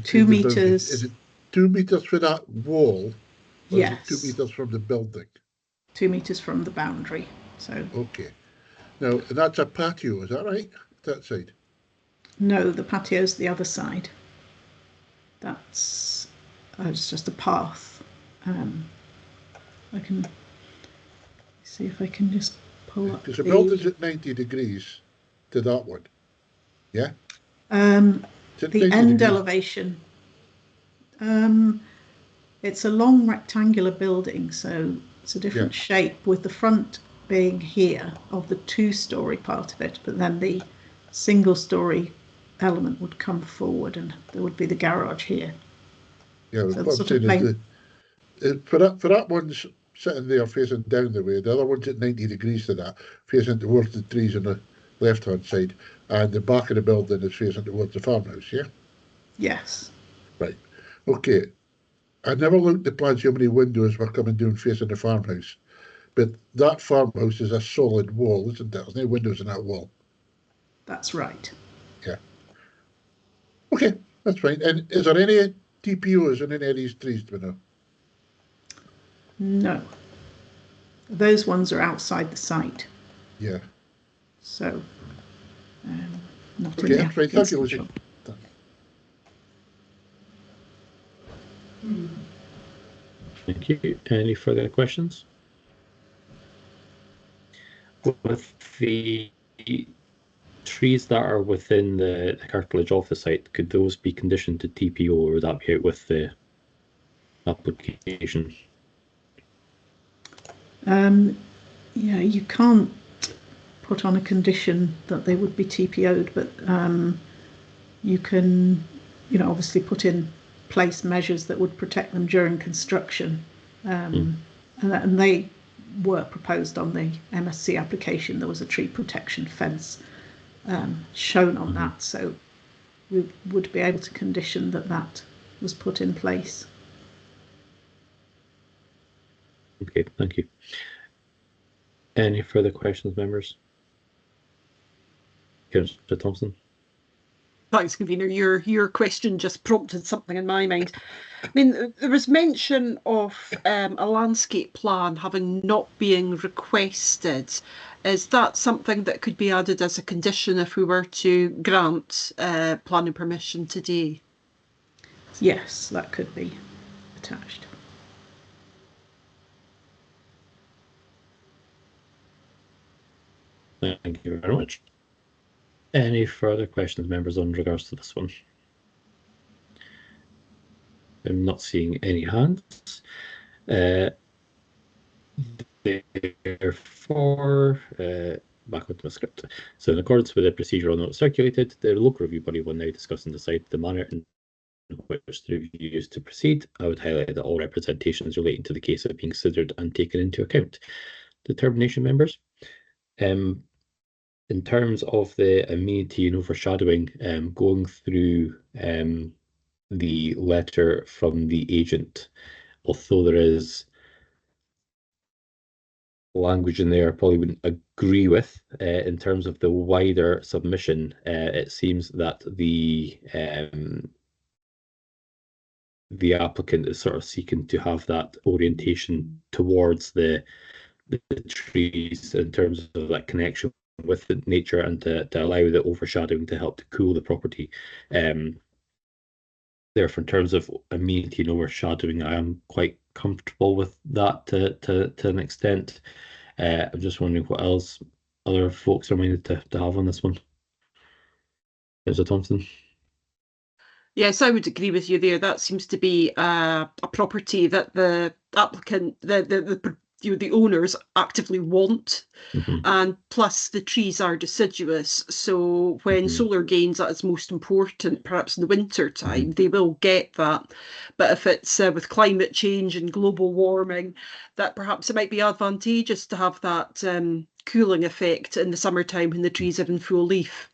2 metres. Is it 2 metres for that wall? Or Yes. Is it 2 metres from the building? 2 metres from the boundary. So Okay. Now, and that's a patio, is that right? That side? no, the patio's the other side. That's it's just a path. I can see if I can just pull up Because the building's at 90 degrees to that one. Yeah? Is it the 90 end degrees? elevation. It's a long rectangular building, so it's a different shape, with the front being here of the 2-story part of it, but then the single-story element would come forward and there would be the garage here. Yeah, So what I'm saying is for that one's sitting there facing down the way, the other one's at 90 degrees to that, facing towards the trees on the left-hand side, and the back of the building is facing towards the farmhouse, yeah? Yes. Right. Okay. I never looked at plans how many windows were coming down facing the farmhouse, but that farmhouse is a solid wall, isn't it? There's no windows in that wall. That's right. Yeah. Okay, that's fine. And is there any TPOs in any of these trees, do we know? No. Those ones are outside the site. Yeah. So, not in Okay, the that's right. Thank you, applicant's Lucy. control. Thank you. Any further questions? With the trees that are within the cartilage of the site, could those be conditioned to TPO, or would that be out with the application? Yeah, you can't put on a condition that they would be TPO'd, but you can, obviously put in place measures that would protect them during construction. And they were proposed on the MSC application. There was a tree protection fence shown on that, so we would be able to condition that was put in place. Okay, thank you. Any further questions, members? Councillor Thompson. Thanks, Convener. Your question just prompted something in my mind. I mean, there was mention of a landscape plan having not being requested. Is that something that could be added as a condition if we were to grant planning permission today? Yes, that could be attached. Thank you very much. Any further questions, members, on regards to this one? I'm not seeing any hands. Therefore, back onto my script. So in accordance with the procedural note circulated, the local review body will now discuss and decide the manner in which the review is to proceed. I would highlight that all representations relating to the case have been considered and taken into account. Determination, members. In terms of the amenity and overshadowing, going through the letter from the agent, although there is language in there I probably wouldn't agree with, in terms of the wider submission, it seems that the the applicant is sort of seeking to have that orientation towards the trees in terms of that connection with the nature, and to allow the overshadowing to help to cool the property. Therefore, in terms of amenity and overshadowing, I am quite comfortable with that to an extent. I'm just wondering what else other folks are minded to have on this one. Councillor Thompson. Yes, I would agree with you there. That seems to be a property that the applicant, the owners actively want, and plus the trees are deciduous. So when solar gains at its most important, perhaps in the winter time, they will get that. But if it's with climate change and global warming, that perhaps it might be advantageous to have that cooling effect in the summertime when the trees are in full leaf.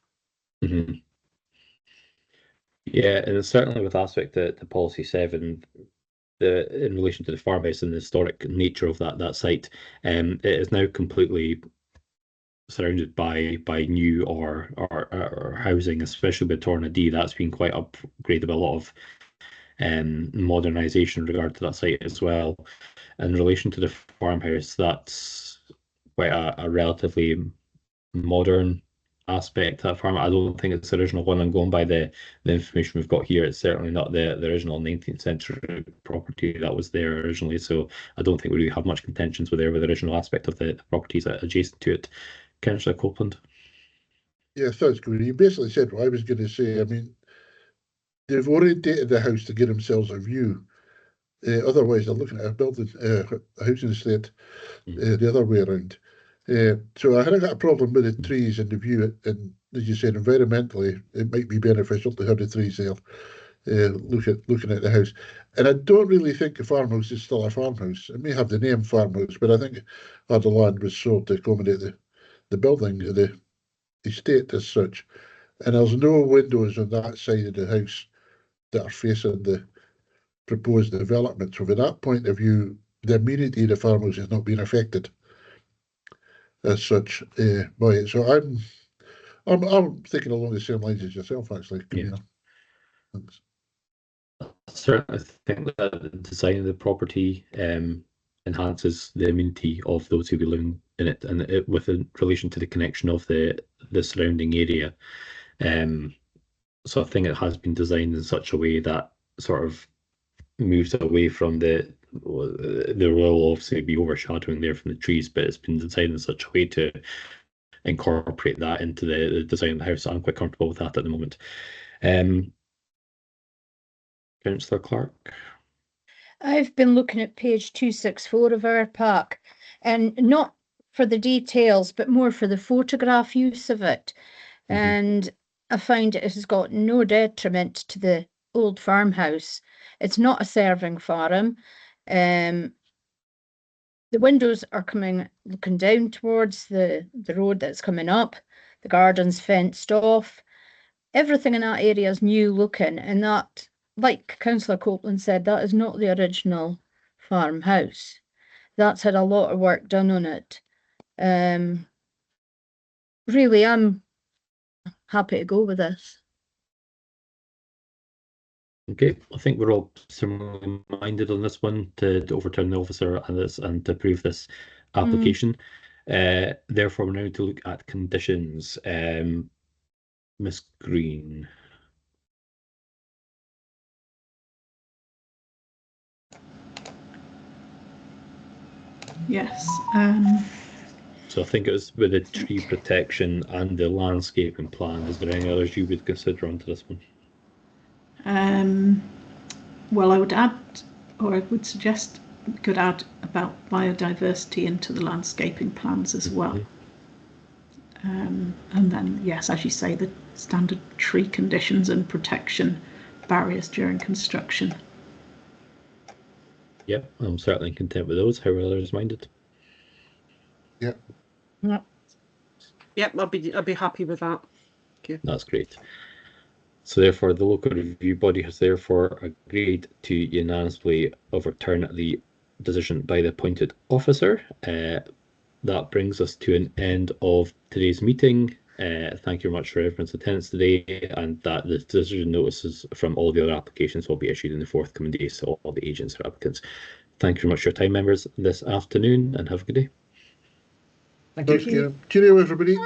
Yeah, and certainly with aspect to policy 7, in relation to the farmhouse and the historic nature of that site, it is now completely surrounded by new or housing, especially with Tornadee. That's been quite upgraded, a lot of modernisation in regard to that site as well. In relation to the farmhouse, that's quite a relatively modern aspect of that farm. I don't think it's the original one. I'm going by the information we've got here. It's certainly not the original 19th century property that was there originally, so I don't think we really have much contentions with the original aspect of the properties adjacent to it. Councillor Copeland. Yeah, thanks, Gordon. You basically said what I was going to say. I mean, they've orientated the house to get themselves a view. Otherwise, they're looking at a building, a housing estate, the other way around. So I haven't got a problem with the trees and the view, and as you said, environmentally, it might be beneficial to have the trees there, looking at the house. And I don't really think a farmhouse is still a farmhouse. It may have the name farmhouse, but I think the land was sold to accommodate the building, the estate as such. And there's no windows on that side of the house that are facing the proposed development. So from that point of view, the amenity of the farmhouse is not being affected as such by it. So I'm thinking along the same lines as yourself, actually. Yeah. Thanks. Certainly, I think that the design of the property enhances the amenity of those who be living in it, and within relation to the connection of the surrounding area. So I think it has been designed in such a way that sort of moves away from there will obviously be overshadowing there from the trees, but it's been designed in such a way to incorporate that into the design of the house. So I'm quite comfortable with that at the moment. Councillor Clark. I've been looking at page 264 of our pack, and not for the details, but more for the photograph use of it. And I find it has got no detriment to the old farmhouse. It's not a serving farm. The windows are looking down towards the road that's coming up. The garden's fenced off. Everything in that area is new looking, and that, like Councillor Copeland said, that is not the original farmhouse. That's had a lot of work done on it. Really, I'm happy to go with this. Okay, I think we're all similarly minded on this one to overturn the officer and to approve this application. Therefore, we're now to look at conditions. Ms. Green. Yes. So I think it was with the tree protection and the landscaping plan. Is there any others you would consider onto this one? Well, I would add, or I would suggest we could add about biodiversity into the landscaping plans as well. And then, yes, as you say, the standard tree conditions and protection barriers during construction. Yep, I'm certainly content with those. How are others minded? Yep. Yep, I'd be happy with that. Okay. That's great. So therefore, the local review body has therefore agreed to unanimously overturn the decision by the appointed officer. That brings us to an end of today's meeting. Thank you very much for everyone's attendance today, and that the decision notices from all the other applications will be issued in the forthcoming days to all the agents or applicants. Thank you very much for your time, members, this afternoon, and have a good day. Thank you. Thanks, Kieran. Cheerio, everybody.